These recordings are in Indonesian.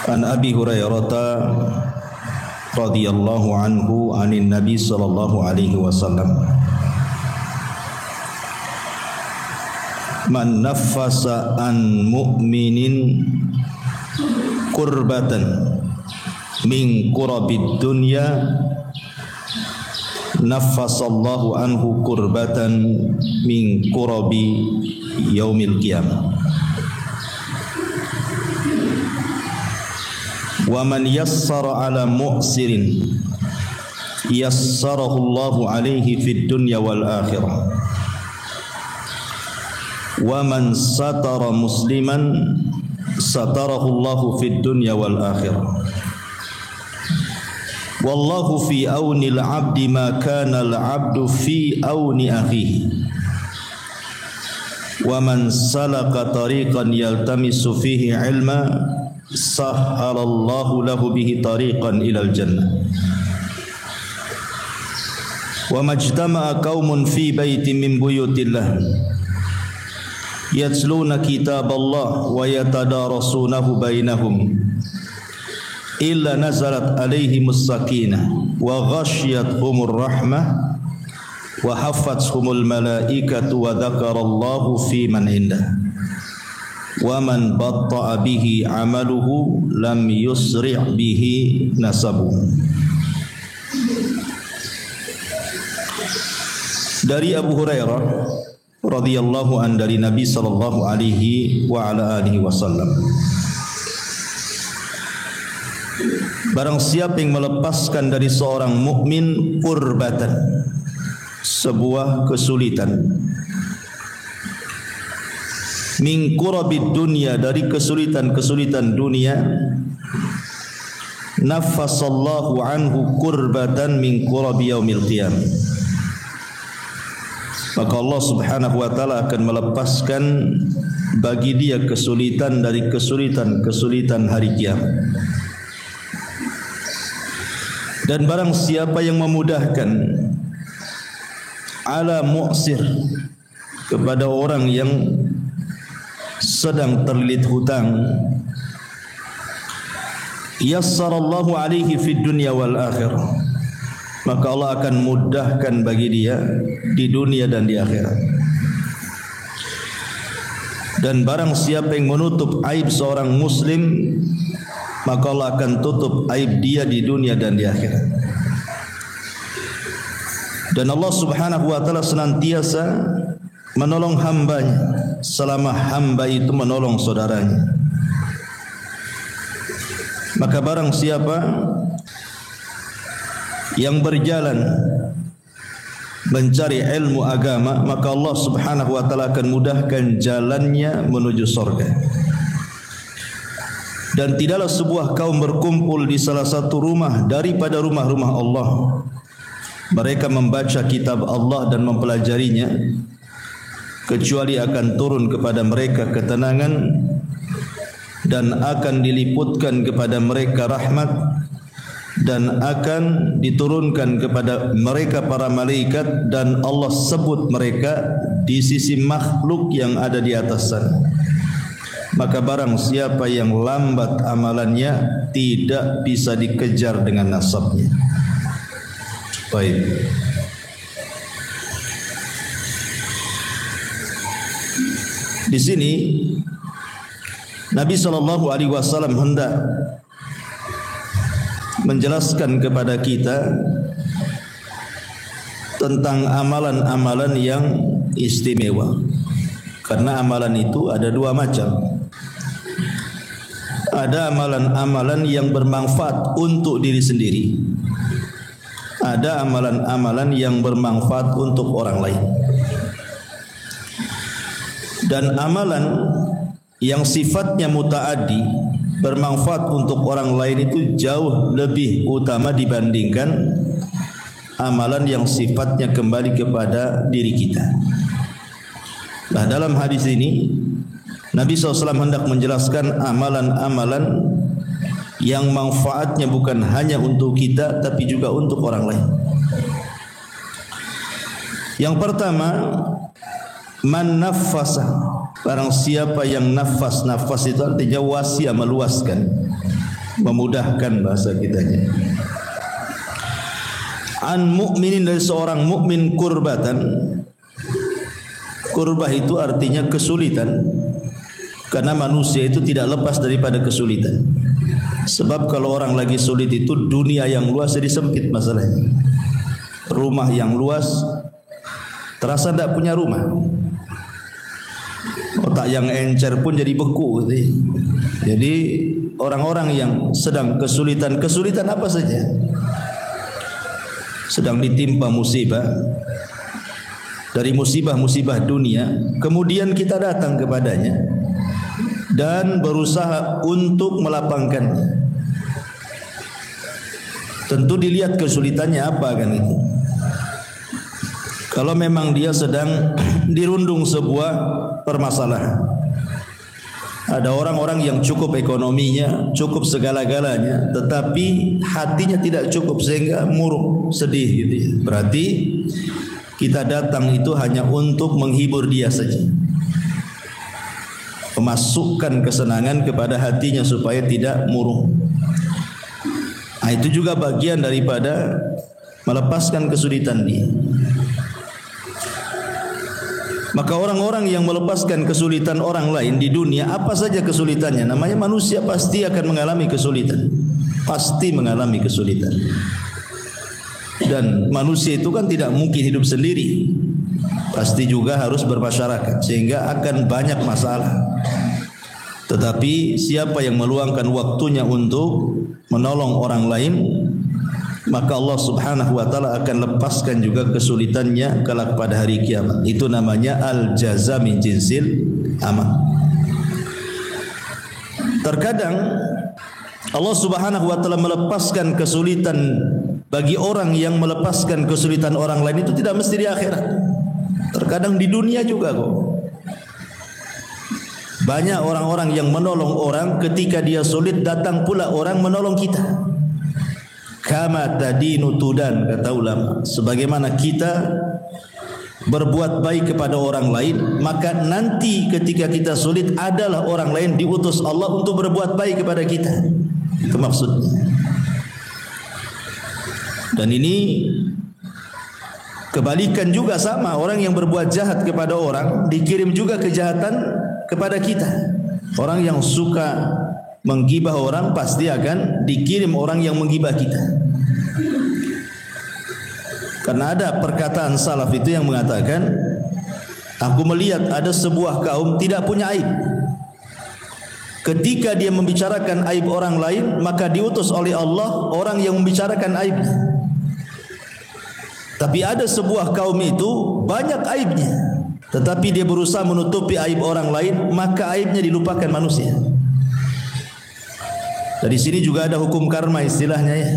An Abi Hurairah radhiyallahu anhu anin Nabi sallallahu alaihi wasallam, man naffasa an mu'minin kurbatan min kurabid dunya naffasallahu anhu kurbatan min kurabi yaumil qiyamah. Wa man yassara ala mu'sirin yassarahu Allahu alaihi fid dunya wal akhirah. Wa man satara musliman satarahu Allahu fid dunya wal akhirah. Wallahu fi auni al-'abdi ma kana al-'abdu fi auni akhihi. Wa man salaka tariqan yaltamisu fihi 'ilma sahhalallahu lahu bihi tariqan ilal jannah. Wa majtama'a qaumun fi baitin min buyutillah yatluna kitaballah wa yatadarasunahu bainahum illa nazalat alaihimus sakinah wa ghasyiyatuhumur rahmah wa haffathumul malaikatu wa dzakarallahu fi man indah. Wa man batta'a bihi amaluhu lam yusri' bihi nasabuhu. Dari Abu Hurairah radhiyallahu an dari Nabi sallallahu alaihi wa ala alihi wasallam, barang siapa yang melepaskan dari seorang mukmin kurbatan, sebuah kesulitan, min kurabid dunya, dari kesulitan-kesulitan dunia, naffasallahu anhu kurbatan min kurabi yaumil qiyamah, maka Allah subhanahu wa ta'ala akan melepaskan bagi dia kesulitan dari kesulitan-kesulitan hari kiamat. Dan barang siapa yang memudahkan ala mu'sir, kepada orang yang sedang terlilit hutang, yassarallahu alaihi fid dunya wal akhirah, maka Allah akan mudahkan bagi dia di dunia dan di akhirat. Dan barang siapa yang menutup aib seorang muslim, maka Allah akan tutup aib dia di dunia dan di akhirat. Dan Allah subhanahu wa ta'ala senantiasa menolong hambanya selama hamba itu menolong saudaranya. Maka barang siapa yang berjalan mencari ilmu agama, maka Allah subhanahu wa ta'ala akan mudahkan jalannya menuju surga. Dan tidaklah sebuah kaum berkumpul di salah satu rumah daripada rumah-rumah Allah, mereka membaca kitab Allah dan mempelajarinya, kecuali akan turun kepada mereka ketenangan dan akan diliputkan kepada mereka rahmat, dan akan diturunkan kepada mereka para malaikat, dan Allah sebut mereka di sisi makhluk yang ada di atas sana. Maka barang siapa yang lambat amalannya tidak bisa dikejar dengan nasabnya. Baik. Di sini Nabi sallallahu alaihi wasallam hendak menjelaskan kepada kita tentang amalan-amalan yang istimewa. Karena amalan itu ada dua macam. Ada amalan-amalan yang bermanfaat untuk diri sendiri. Ada amalan-amalan yang bermanfaat untuk orang lain. Dan amalan yang sifatnya mutaaddi, bermanfaat untuk orang lain, itu jauh lebih utama dibandingkan amalan yang sifatnya kembali kepada diri kita. Nah, dalam hadis ini Nabi SAW hendak menjelaskan amalan-amalan yang manfaatnya bukan hanya untuk kita tapi juga untuk orang lain. Yang pertama, man naffasa, barang siapa yang nafas. Nafas itu artinya wasiah, meluaskan, memudahkan bahasa kitanya. An mu'minin, dari seorang mukmin, kurbatan. Kurbah itu artinya kesulitan, karena manusia itu tidak lepas daripada kesulitan. Sebab kalau orang lagi sulit itu dunia yang luas jadi sempit masalahnya. Rumah yang luas terasa tidak punya rumah. Otak yang encer pun jadi beku gitu. Jadi orang-orang yang sedang kesulitan apa saja, sedang ditimpa musibah, dari musibah-musibah dunia, kemudian kita datang kepadanya dan berusaha untuk melapangkannya. Tentu dilihat kesulitannya apa kan itu. Kalau memang dia sedang dirundung sebuah permasalahan, ada orang-orang yang cukup ekonominya, cukup segala-galanya, tetapi hatinya tidak cukup sehingga murung, sedih gitu ya. Berarti kita datang itu hanya untuk menghibur dia saja, memasukkan kesenangan kepada hatinya supaya tidak murung. Nah, itu juga bagian daripada melepaskan kesulitan dia. Maka orang-orang yang melepaskan kesulitan orang lain di dunia, apa saja kesulitannya, namanya manusia pasti akan mengalami kesulitan. Pasti mengalami kesulitan. Dan manusia itu kan tidak mungkin hidup sendiri, pasti juga harus bermasyarakat, sehingga akan banyak masalah. Tetapi siapa yang meluangkan waktunya untuk menolong orang lain, maka Allah Subhanahu wa taala akan lepaskan juga kesulitannya kelak pada hari kiamat. Itu namanya al-jaza min jinsil amal. Terkadang Allah Subhanahu wa taala melepaskan kesulitan bagi orang yang melepaskan kesulitan orang lain itu tidak mesti di akhirat. Terkadang di dunia juga kok. Banyak orang-orang yang menolong orang, ketika dia sulit datang pula orang menolong kita. Kama tadinu tudan, kata ulama. Sebagaimana kita berbuat baik kepada orang lain, maka nanti ketika kita sulit adalah orang lain diutus Allah untuk berbuat baik kepada kita. Itu maksudnya. Dan ini kebalikan juga sama, orang yang berbuat jahat kepada orang dikirim juga kejahatan kepada kita. Orang yang suka menggibah orang pasti akan dikirim orang yang menggibah kita. Karena ada perkataan salaf itu yang mengatakan, aku melihat ada sebuah kaum tidak punya aib. Ketika dia membicarakan aib orang lain, maka diutus oleh Allah orang yang membicarakan aibnya. Tapi ada sebuah kaum itu banyak aibnya, tetapi dia berusaha menutupi aib orang lain, maka aibnya dilupakan manusia. Dari sini juga ada hukum karma istilahnya ya.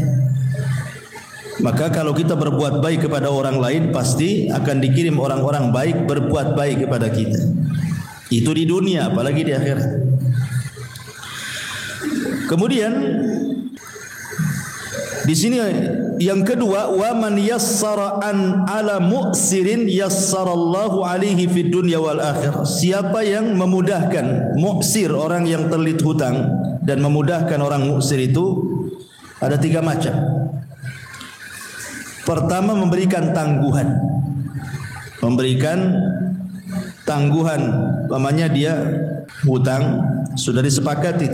Maka kalau kita berbuat baik kepada orang lain, pasti akan dikirim orang-orang baik berbuat baik kepada kita. Itu di dunia, apalagi di akhirat. Kemudian di sini yang kedua, wa man yassara an ala mu'sirin yassarallahu alaihi fid dunya wal akhirah. Siapa yang memudahkan mu'sir, orang yang terlilit hutang, dan memudahkan orang mu'sir itu ada 3 macam. Pertama, memberikan tangguhan. Memberikan tangguhan, umpamanya dia hutang sudah disepakati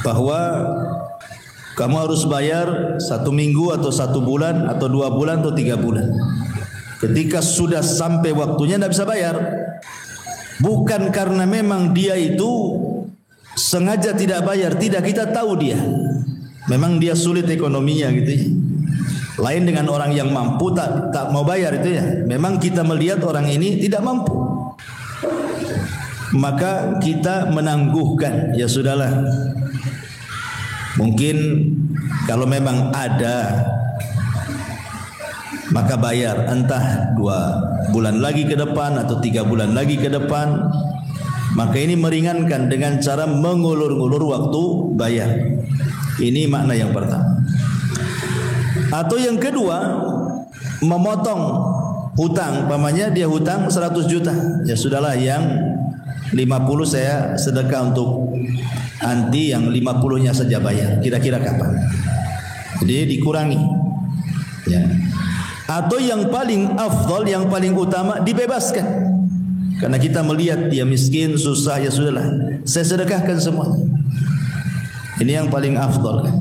bahwa kamu harus bayar 1 minggu atau 1 bulan atau 2 bulan atau 3 bulan. Ketika sudah sampai waktunya tidak bisa bayar, bukan karena memang dia itu sengaja tidak bayar, tidak, kita tahu dia memang dia sulit ekonominya gitu ya. Lain dengan orang yang mampu tak mau bayar itu ya. Memang kita melihat orang ini tidak mampu, maka kita menangguhkan, ya sudahlah. Mungkin kalau memang ada, maka bayar entah 2 bulan lagi ke depan atau 3 bulan lagi ke depan. Maka ini meringankan dengan cara mengulur-ulur waktu bayar. Ini makna yang pertama. Atau yang kedua, memotong hutang. Umpamanya dia hutang 100 juta. Ya sudahlah, yang 50 saya sedekah untuk anti, yang 50-nya saja bayar. Kira-kira kapan? Jadi dikurangi. Ya. Atau yang paling afdal, yang paling utama, dibebaskan. Karena kita melihat dia miskin, susah, ya sudahlah, saya sedekahkan semuanya. Ini yang paling afdal kan.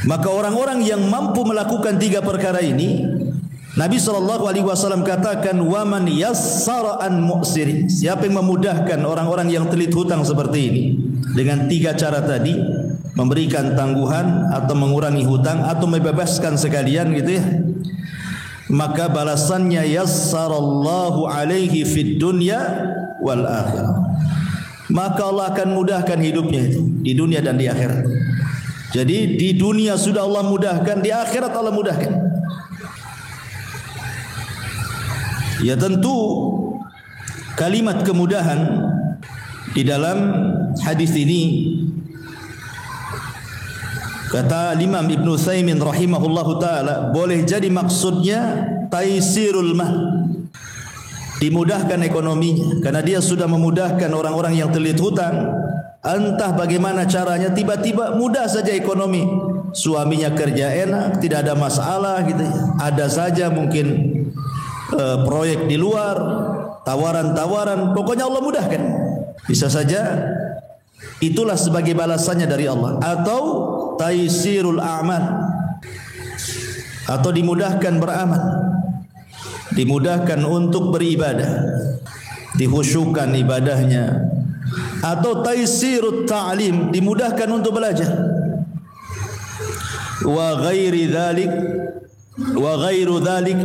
Maka orang-orang yang mampu melakukan tiga perkara ini, Nabi SAW katakan, waman yassara an mu'sirin, siapa yang memudahkan orang-orang yang telit hutang seperti ini dengan tiga cara tadi, memberikan tangguhan atau mengurangi hutang atau membebaskan sekalian gitu ya, maka balasannya yassarallahu alaihi fid dunya wal akhirah. Maka Allah akan mudahkan hidupnya itu di dunia dan di akhirat. Jadi di dunia sudah Allah mudahkan, di akhirat Allah mudahkan. Ya tentu kalimat kemudahan di dalam hadis ini, kata Imam Ibn Utsaimin rahimahullahu ta'ala, boleh jadi maksudnya taisirul mah, dimudahkan ekonominya. Karena dia sudah memudahkan orang-orang yang telit hutang, entah bagaimana caranya, tiba-tiba mudah saja ekonomi. Suaminya kerja enak, tidak ada masalah gitu. Ada saja mungkin proyek di luar, tawaran-tawaran, pokoknya Allah mudahkan. Bisa saja itulah sebagai balasannya dari Allah. Atau taisirul a'mal, atau dimudahkan beramal, dimudahkan untuk beribadah, dihusyukkan ibadahnya. Atau taisirut ta'lim, dimudahkan untuk belajar. Wa ghairi dzalik, wa ghairu dzalik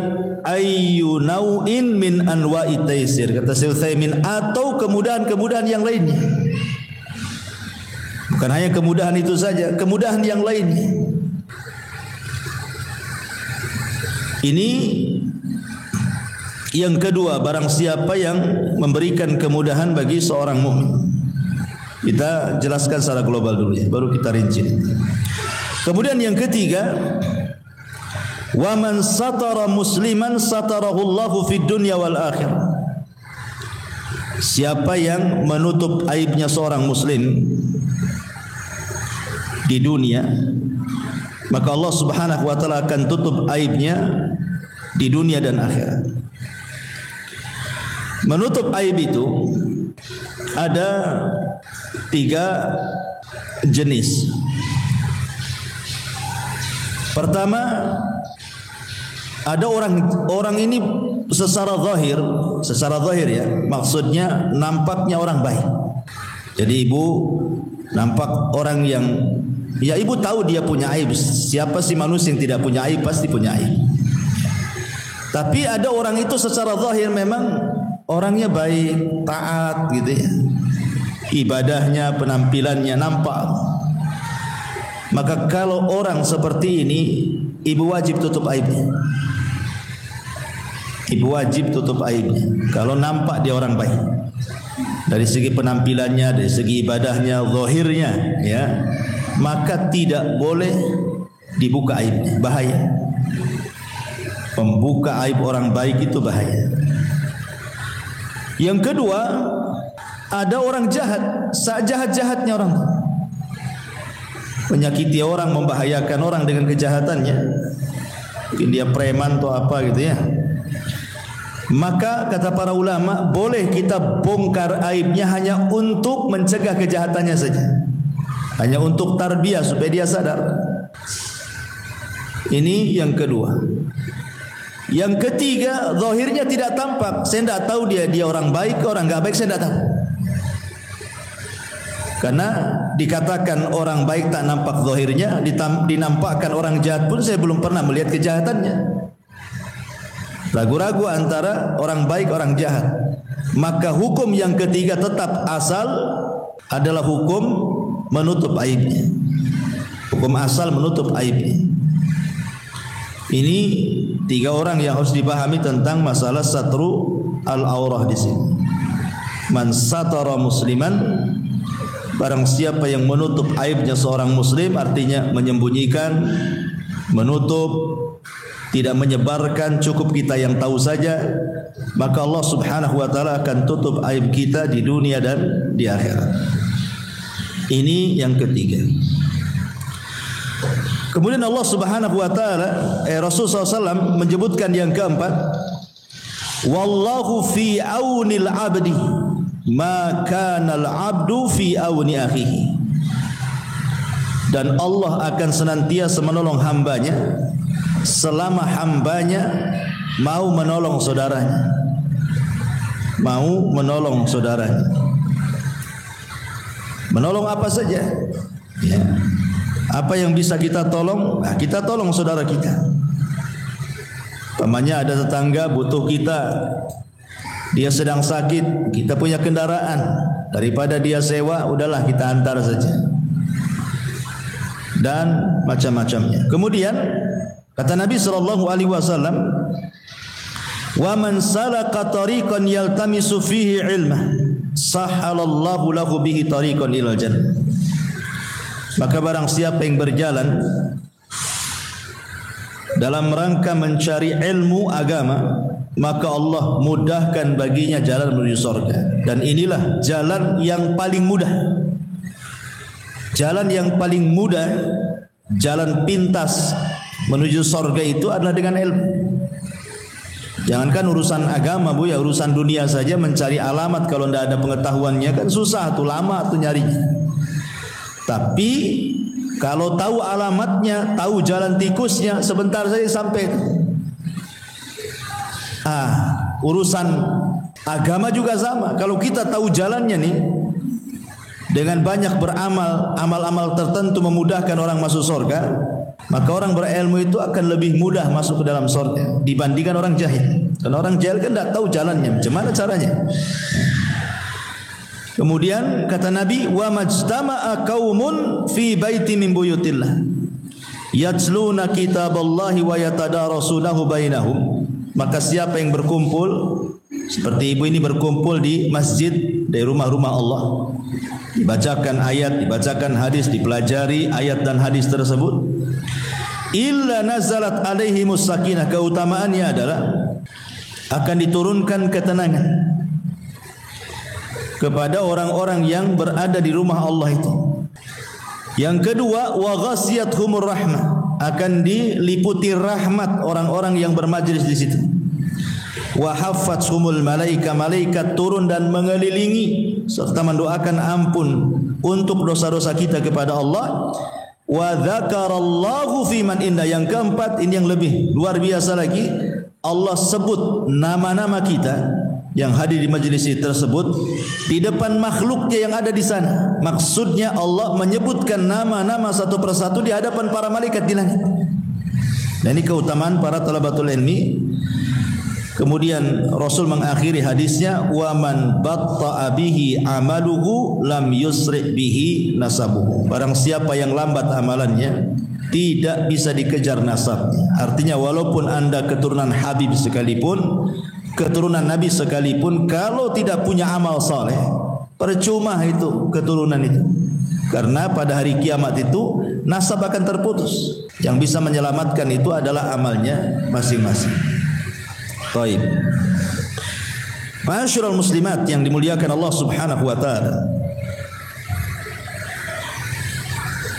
ayyu nau'in min anwa'i taisir, kata Syekh Utsaimin, atau kemudahan-kemudahan yang lainnya. Bukan hanya kemudahan itu saja, kemudahan yang lainnya. Ini yang kedua, barang siapa yang memberikan kemudahan bagi seorang mukmin. Kita jelaskan secara global dulu ya, baru kita rinci. Kemudian yang ketiga, wa man satara musliman satarahullahu fid dunya wal akhirah. Siapa yang menutup aibnya seorang muslim di dunia, maka Allah Subhanahu wa taala akan tutup aibnya di dunia dan akhirat. Menutup aib itu ada 3 jenis. Pertama, ada orang ini secara zahir ya, maksudnya nampaknya orang baik. Jadi ibu nampak orang yang, ya ibu tahu dia punya aib. Siapa sih manusia yang tidak punya aib? Pasti punya aib. Tapi ada orang itu secara zahir memang orangnya baik, taat gitu ya. Ibadahnya, penampilannya nampak. Maka kalau orang seperti ini, ibu wajib tutup aibnya. Ibu wajib tutup aibnya. Kalau nampak dia orang baik, dari segi penampilannya, dari segi ibadahnya, zahirnya ya, maka tidak boleh dibuka aibnya. Bahaya. Membuka aib orang baik itu bahaya. Yang kedua, ada orang jahat, sejahat-jahatnya orang, menyakiti orang, membahayakan orang dengan kejahatannya. Mungkin dia preman atau apa gitu ya. Maka kata para ulama, boleh kita bongkar aibnya hanya untuk mencegah kejahatannya saja, hanya untuk tarbiyah supaya dia sadar. Ini yang kedua. Yang ketiga, zahirnya tidak tampak. Saya tidak tahu dia orang baik, orang enggak baik, saya tidak tahu. Karena dikatakan orang baik tak nampak zahirnya, dinampakkan orang jahat pun saya belum pernah melihat kejahatannya. Ragu-ragu antara orang baik, orang jahat. Maka hukum yang ketiga tetap asal adalah hukum menutup aibnya. Hukum asal menutup aibnya. Ini 3 orang yang harus dipahami tentang masalah satru al-aurah di sini. Man satara musliman, barang siapa yang menutup aibnya seorang muslim, artinya menyembunyikan, menutup, tidak menyebarkan, cukup kita yang tahu saja, maka Allah Subhanahu wa taala akan tutup aib kita di dunia dan di akhirat. Ini yang ketiga. Kemudian Allah Subhanahu wa taala, Rasul SAW menyebutkan yang keempat, wallahu fi aunil abdi ma kana al-abdu fi auni akhihi. Dan Allah akan senantiasa menolong hambanya selama hambanya mau menolong saudaranya. Mau menolong saudaranya. Menolong apa saja, ya. Apa yang bisa kita tolong, nah kita tolong saudara kita. Pamannya ada tetangga butuh kita, dia sedang sakit, kita punya kendaraan, daripada dia sewa, udahlah kita antar saja. Dan macam-macamnya. Kemudian kata Nabi SAW, wa man salaka tariqan yaltamisu fihi ilmah sahhalallahu lahu bihi tariqan ilal jannah. Maka barang siapa yang berjalan dalam rangka mencari ilmu agama, maka Allah mudahkan baginya jalan menuju surga. Dan inilah jalan yang paling mudah. Jalan yang paling mudah, jalan pintas menuju surga itu adalah dengan ilmu. Jangankan urusan agama, Bu, ya urusan dunia saja mencari alamat kalau tidak ada pengetahuannya kan susah tuh, lama tuh nyarinya. Tapi kalau tahu alamatnya, tahu jalan tikusnya, sebentar saja sampai. Urusan agama juga sama. Kalau kita tahu jalannya nih, dengan banyak beramal, amal-amal tertentu memudahkan orang masuk surga, maka orang berilmu itu akan lebih mudah masuk ke dalam surga dibandingkan orang jahil. Karena orang jahil kan tidak tahu jalannya, macam mana caranya. Kemudian kata Nabi, wa majtama'a qaumun fi baiti min buyutillah yatluna kitaballahi wa yatadarasunahu bainahum. Maka siapa yang berkumpul seperti ibu ini berkumpul di masjid, di rumah-rumah Allah, dibacakan ayat, dibacakan hadis, dipelajari ayat dan hadis tersebut, illa nazalat alaihimus sakinah, keutamaannya adalah akan diturunkan ketenangan kepada orang-orang yang berada di rumah Allah itu. Yang kedua, wa ghasiyatuhumur rahmah, akan diliputi rahmat orang-orang yang bermajlis di situ. Wa haffathumul malaika, malaikat turun dan mengelilingi serta mendoakan ampun untuk dosa-dosa kita kepada Allah. Wa dzakarallahu fi man inda, yang keempat ini yang lebih luar biasa lagi, Allah sebut nama-nama kita yang hadir di majlis tersebut di depan makhluknya yang ada di sana. Maksudnya Allah menyebutkan nama-nama satu persatu di hadapan para malaikat di langit. Dan ini keutamaan para talabatul ilmi. Kemudian Rasul mengakhiri hadisnya, wa man batta'a bihi amaluhu lam yusri' bihi nasabuhu. Barang siapa yang lambat amalannya, tidak bisa dikejar nasabnya. Artinya walaupun anda keturunan Habib sekalipun, keturunan Nabi sekalipun, kalau tidak punya amal saleh, percuma itu keturunan itu. Karena pada hari kiamat itu nasab akan terputus. Yang bisa menyelamatkan itu adalah amalnya masing-masing. Baik. Ma'asyiral muslimat yang dimuliakan Allah Subhanahu wa taala.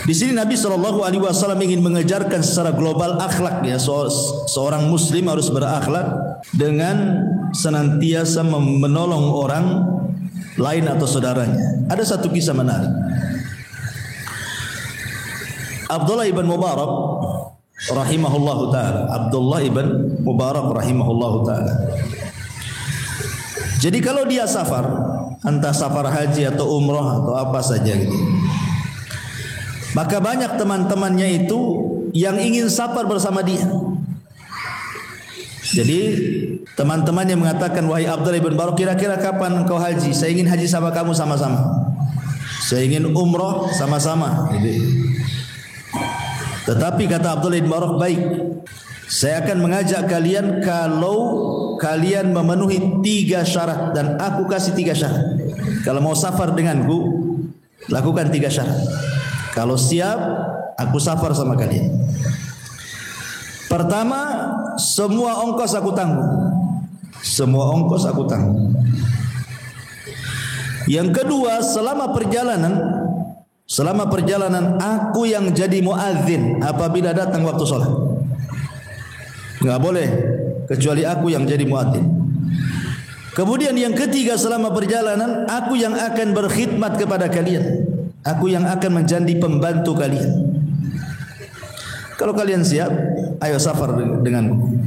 Di sini Nabi SAW ingin mengejarkan secara global akhlak, ya, seorang muslim harus berakhlak dengan senantiasa menolong orang lain atau saudaranya. Ada satu kisah menarik. Abdullah ibn Mubarak rahimahullahu taala. Abdullah ibn Mubarak rahimahullahu taala. Jadi kalau dia safar, entah safar haji atau umrah atau apa saja gitu, maka banyak teman-temannya itu yang ingin safar bersama dia. Jadi teman-temannya mengatakan, wahai Abdullah ibn Mubarak, kira-kira kapan engkau haji? Saya ingin haji sama kamu sama-sama. Saya ingin umrah sama-sama. Tetapi kata Abdullah ibn Mubarak, baik, saya akan mengajak kalian kalau kalian memenuhi 3 syarat, dan aku kasih 3 syarat. kalau mau safar denganku, lakukan 3 syarat. Kalau siap, aku safar sama kalian. Pertama, semua ongkos aku tanggung. Semua ongkos aku tanggung. Yang kedua, selama perjalanan aku yang jadi muadzin apabila datang waktu sholat. Enggak boleh kecuali aku yang jadi muadzin. Kemudian yang ketiga, selama perjalanan aku yang akan berkhidmat kepada kalian. Aku yang akan menjadi pembantu kalian. Kalau kalian siap, ayo safar denganku.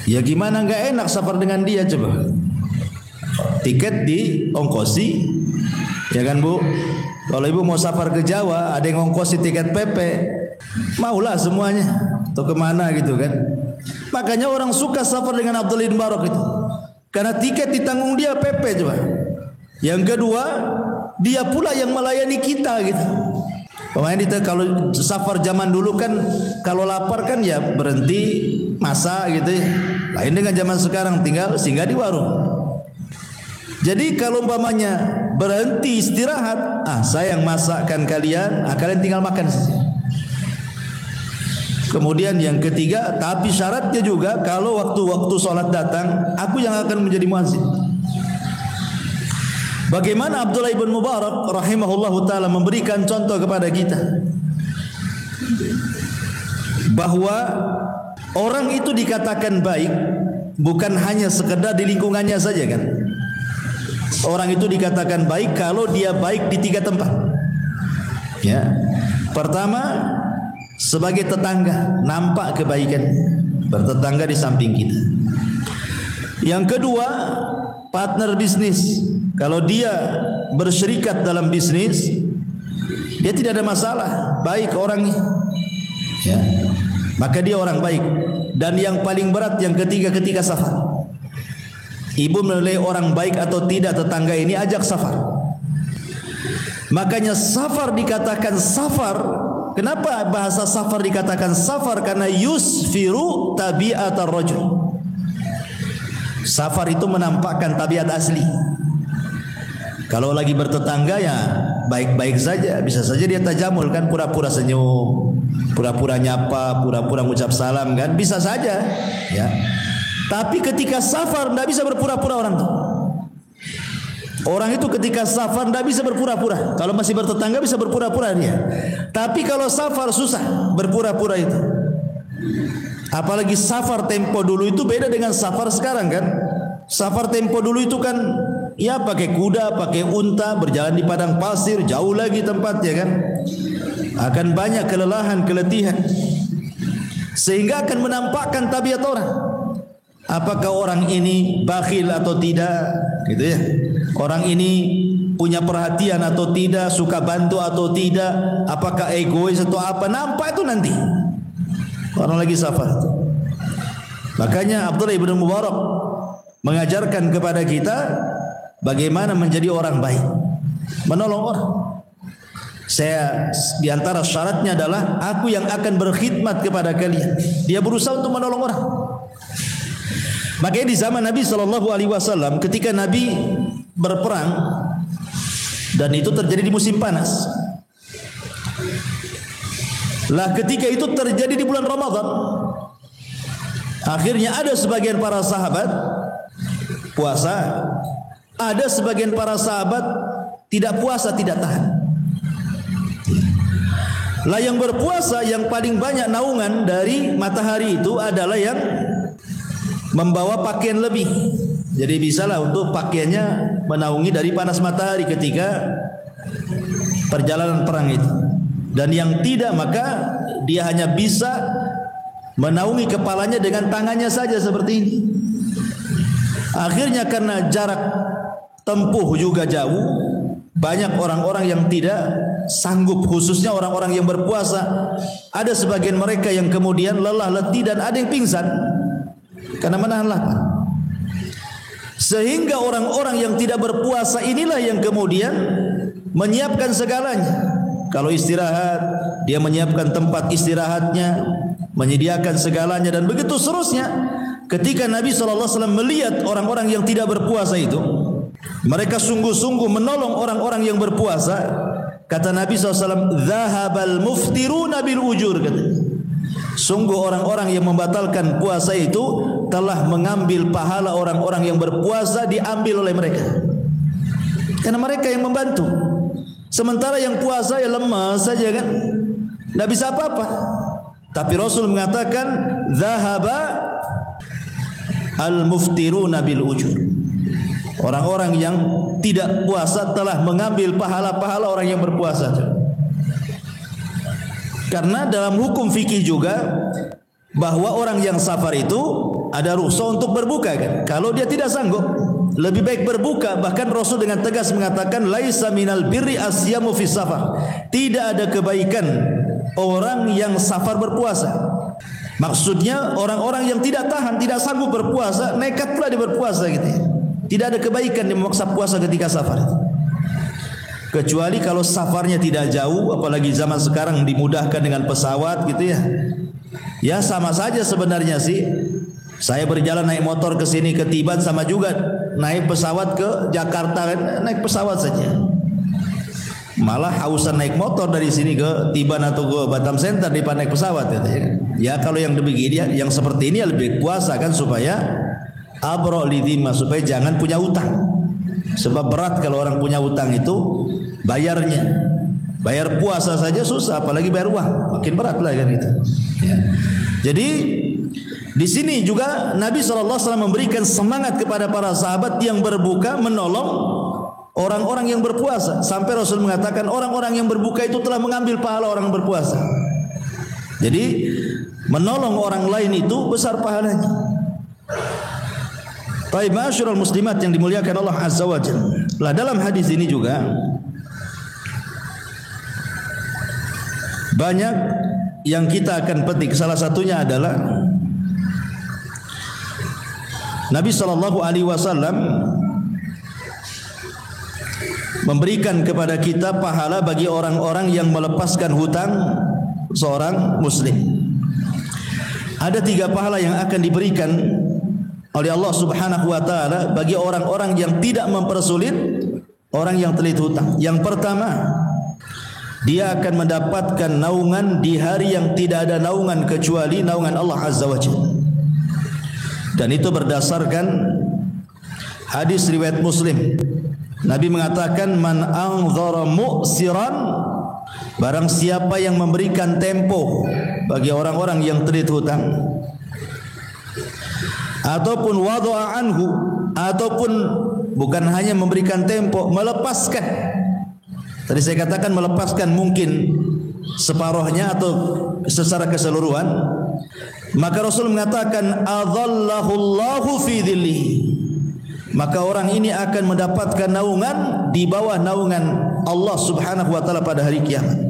Ya gimana enggak enak safar dengan dia coba. Tiket diongkosi, ya kan Bu? Kalau ibu mau safar ke Jawa, ada yang ongkosi tiket PP, maulah semuanya. Atau kemana gitu kan? Makanya orang suka safar dengan Abdullah bin Mubarak itu, karena tiket ditanggung dia PP coba. Yang kedua, dia pula yang melayani kita gitu. Pemain itu kalau safar zaman dulu kan, kalau lapar kan ya berhenti masak gitu ya. Lain dengan zaman sekarang tinggal singgah di warung. Jadi kalau umpamanya berhenti istirahat, saya yang masakkan kalian, kalian tinggal makan saja. Kemudian yang ketiga, tapi syaratnya juga kalau waktu sholat datang, aku yang akan menjadi muazzin. Bagaimana Abdullah bin Mubarak rahimahullahu taala memberikan contoh kepada kita bahwa orang itu dikatakan baik bukan hanya sekedar di lingkungannya saja kan. Orang itu dikatakan baik kalau dia baik di 3 tempat. Ya. Pertama, sebagai tetangga, nampak kebaikan, bertetangga di samping kita. Yang kedua, partner bisnis. Kalau dia berserikat dalam bisnis, dia tidak ada masalah, baik orangnya. Ya. Maka dia orang baik. Dan yang paling berat yang ketiga ketika safar. Ibu menilai orang baik atau tidak tetangga ini, ajak safar. Makanya safar dikatakan safar. Kenapa bahasa safar dikatakan safar? Karena yusfiru tabi'atar rajul. Safar itu menampakkan tabiat asli. Kalau lagi bertetangga ya baik-baik saja, bisa saja dia tajamul kan, pura-pura senyum, pura-pura nyapa, pura-pura ngucap salam kan, bisa saja ya. Tapi ketika safar tidak bisa berpura-pura orang itu. Orang itu ketika safar tidak bisa berpura-pura. Kalau masih bertetangga bisa berpura-pura dia. Tapi kalau safar susah berpura-pura itu. Apalagi safar tempo dulu itu beda dengan safar sekarang kan. Safar tempo dulu itu kan ya pakai kuda, pakai unta, berjalan di padang pasir, jauh lagi tempatnya kan. Akan banyak kelelahan, keletihan. Sehingga akan menampakkan tabiat orang. Apakah orang ini bakhil atau tidak, gitu ya. Orang ini punya perhatian atau tidak, suka bantu atau tidak, apakah egois atau apa, nampak itu nanti. Orang lagi safar. Makanya Abdullah bin Mubarak mengajarkan kepada kita bagaimana menjadi orang baik, menolong orang. Saya di antara syaratnya adalah aku yang akan berkhidmat kepada kalian. Dia berusaha untuk menolong orang. Makanya di zaman Nabi SAW ketika Nabi berperang dan itu terjadi di musim panas. Lah ketika itu terjadi di bulan Ramadan. Akhirnya ada sebagian para sahabat puasa, ada sebagian para sahabat tidak puasa, tidak tahan. Lah yang berpuasa yang paling banyak naungan dari matahari itu adalah yang membawa pakaian lebih. Jadi bisalah untuk pakaiannya menaungi dari panas matahari ketika perjalanan perang itu. Dan yang tidak maka dia hanya bisa menaungi kepalanya dengan tangannya saja seperti ini. Akhirnya karena jarak tempuh juga jauh, banyak orang-orang yang tidak sanggup, khususnya orang-orang yang berpuasa. Ada sebagian mereka yang kemudian lelah, letih dan ada yang pingsan karena menahan lapar. Sehingga orang-orang yang tidak berpuasa inilah yang kemudian menyiapkan segalanya. Kalau istirahat, dia menyiapkan tempat istirahatnya, menyediakan segalanya dan begitu seterusnya. Ketika Nabi SAW melihat orang-orang yang tidak berpuasa itu, Mereka sungguh-sungguh menolong orang-orang yang berpuasa. Kata Nabi SAW, "Zahabal muftiruna bil ujur." Sungguh orang-orang yang membatalkan puasa itu telah mengambil pahala orang-orang yang berpuasa, diambil oleh mereka. Karena mereka yang membantu. Sementara yang puasa ya lemas saja kan, tidak bisa apa-apa. Tapi Rasul mengatakan, "Zahaba al-muftiruna bil ujur." Orang-orang yang tidak puasa telah mengambil pahala-pahala orang yang berpuasa. Karena dalam hukum fikih juga bahwa orang yang safar itu ada rukhsah untuk berbuka kan. Kalau dia tidak sanggup, lebih baik berbuka. Bahkan Rasul dengan tegas mengatakan, "Laisa minal birri asyamu fi safar." Tidak ada kebaikan orang yang safar berpuasa. Maksudnya orang-orang yang tidak tahan, tidak sanggup berpuasa, nekat pula dia berpuasa gitu ya. Tidak ada kebaikan dia memaksa puasa ketika safar. Kecuali kalau safarnya tidak jauh, apalagi zaman sekarang dimudahkan dengan pesawat gitu ya. Ya sama saja sebenarnya sih. Saya berjalan naik motor ke sini ke Tiban sama juga naik pesawat ke Jakarta, naik pesawat saja. Malah hausan naik motor dari sini ke Tiban atau ke Batam Center daripada naik pesawat gitu ya. Ya kalau yang demikian, yang seperti ini lebih puasa kan supaya abro lidhimah, supaya jangan punya utang. Sebab berat kalau orang punya utang itu bayarnya. Bayar puasa saja susah, apalagi bayar uang, makin berat lah kan itu. Ya. Jadi di sini juga Nabi SAW memberikan semangat kepada para sahabat yang berbuka menolong orang-orang yang berpuasa. Sampai Rasul mengatakan orang-orang yang berbuka itu telah mengambil pahala orang berpuasa. Jadi menolong orang lain itu besar pahalanya. Baik, ma'asyiral muslimat yang dimuliakan Allah Azza wa Jalla. Lah dalam hadis ini juga banyak yang kita akan petik. Salah satunya adalah Nabi SAW memberikan kepada kita pahala bagi orang-orang yang melepaskan hutang seorang muslim. Ada 3 pahala yang akan diberikan oleh Allah Subhanahu wa taala bagi orang-orang yang tidak mempersulit orang yang terlilit hutang. Yang pertama, dia akan mendapatkan naungan di hari yang tidak ada naungan kecuali naungan Allah Azza wa Jalla. Dan itu berdasarkan hadis riwayat Muslim. Nabi mengatakan, "Man anzara mu'siran," barang siapa yang memberikan tempo bagi orang-orang yang terlilit hutang, ataupun wada'a anhu, ataupun bukan hanya memberikan tempo, melepaskan. Tadi saya katakan melepaskan mungkin separuhnya atau secara keseluruhan. Maka Rasul mengatakan, "Adhallahu Allahu fi dhillihi." Maka orang ini akan mendapatkan naungan di bawah naungan Allah Subhanahu wa taala pada hari kiamat.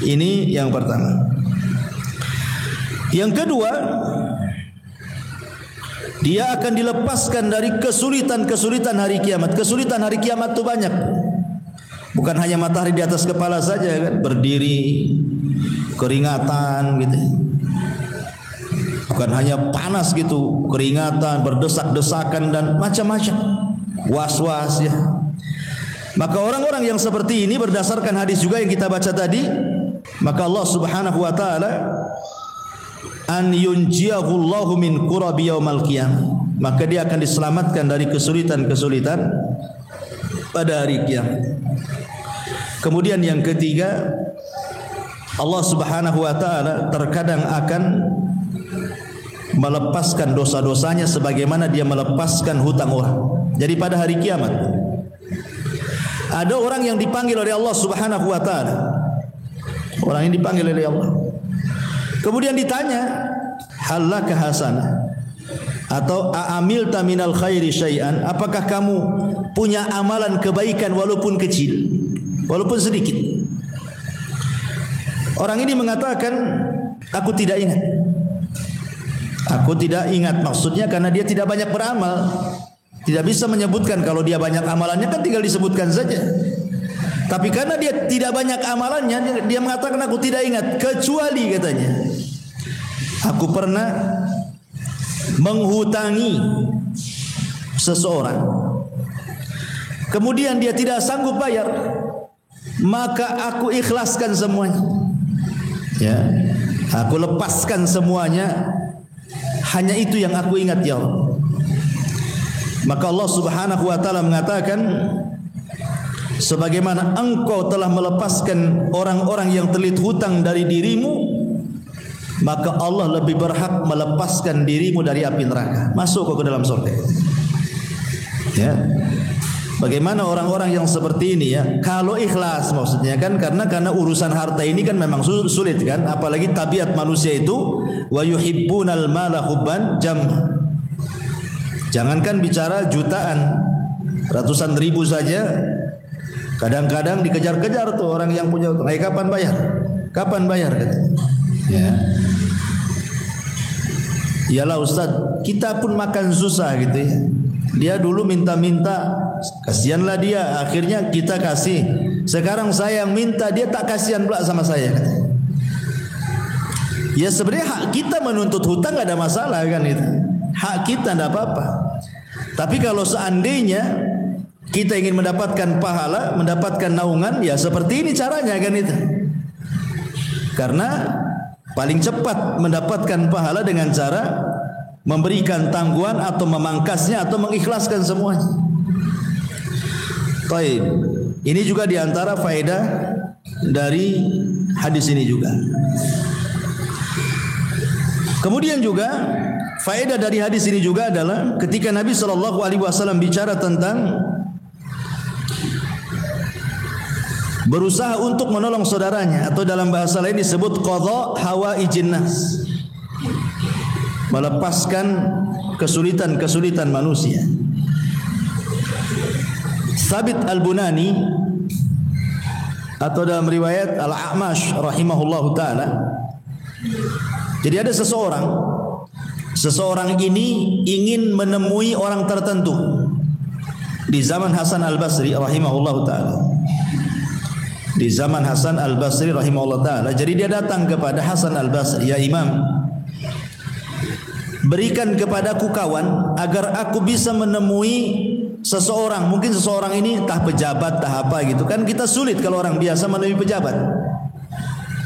Ini yang pertama. Yang kedua, dia akan dilepaskan dari kesulitan-kesulitan hari kiamat. Kesulitan hari kiamat itu banyak. Bukan hanya matahari di atas kepala saja kan, berdiri, keringatan gitu. Bukan hanya panas gitu, keringatan, berdesak-desakan dan macam-macam. Was-was ya. Maka orang-orang yang seperti ini berdasarkan hadis juga yang kita baca tadi, maka Allah Subhanahu wa taala an yunjiyahu Allahu min qurabi yaumal qiyamah, maka dia akan diselamatkan dari kesulitan-kesulitan pada hari kiamat. Kemudian yang ketiga, Allah Subhanahu wa taala terkadang akan melepaskan dosa-dosanya sebagaimana dia melepaskan hutang orang. Jadi pada hari kiamat ada orang yang dipanggil oleh Allah Subhanahu wa taala. Orang yang dipanggil oleh Allah. Kemudian ditanya, "Halaka hasanah?" Atau "A'amilta minal khairi syai'an?" Apakah kamu punya amalan kebaikan walaupun kecil, walaupun sedikit? Orang ini mengatakan, "Aku tidak ingat." Aku tidak ingat, maksudnya karena dia tidak banyak beramal. Tidak bisa menyebutkan. Kalau dia banyak amalannya kan tinggal disebutkan saja. Tapi karena dia tidak banyak amalannya, dia mengatakan aku tidak ingat, kecuali katanya, aku pernah menghutangi seseorang. kemudian dia tidak sanggup bayar, maka aku ikhlaskan semuanya. Ya, aku lepaskan semuanya. Hanya itu yang aku ingat ya Allah. Maka Allah Subhanahu wa taala mengatakan, sebagaimana engkau telah melepaskan orang-orang yang terlilit hutang dari dirimu, maka Allah lebih berhak melepaskan dirimu dari api neraka. Masuk kau ke dalam surga. Ya. Bagaimana orang-orang yang seperti ini ya? Kalau ikhlas maksudnya kan, karena urusan harta ini kan memang sulit kan, apalagi tabiat manusia itu wa yuhibbunal mala hubban jamma. Jangankan bicara jutaan, ratusan ribu saja kadang-kadang dikejar-kejar tuh orang yang punya utang. Kapan bayar? Kapan bayar katanya. Ya. Iyalah Ustaz, kita pun makan susah gitu ya. Dia dulu minta-minta, kasihanlah dia, akhirnya kita kasih. Sekarang saya yang minta, dia tak kasihan pula sama saya. Ya sebenarnya hak kita menuntut hutang gak ada masalah kan itu. Hak kita tidak apa-apa. Tapi kalau seandainya kita ingin mendapatkan pahala, mendapatkan naungan, ya seperti ini caranya kan itu. Karena paling cepat mendapatkan pahala dengan cara memberikan tangguhan atau memangkasnya atau mengikhlaskan semuanya. Baik, ini juga diantara faedah dari hadis ini juga. Kemudian juga faedah dari hadis ini juga adalah ketika Nabi SAW bicara tentang berusaha untuk menolong saudaranya, atau dalam bahasa lain disebut qadha hawaijin nas, melepaskan kesulitan-kesulitan manusia. Thabit Al-Bunani atau dalam riwayat Al-A'mash rahimahullahu ta'ala, jadi ada seseorang ini ingin menemui orang tertentu di zaman Hasan Al-Basri rahimahullahu ta'ala. Di zaman Hasan Al-Basri rahimahullahu ta'ala, jadi dia datang kepada Hasan Al-Basri, ya Imam, berikan kepadaku kawan agar aku bisa menemui seseorang. Mungkin seseorang ini entah pejabat, entah apa gitu kan, kita sulit kalau orang biasa menemui pejabat.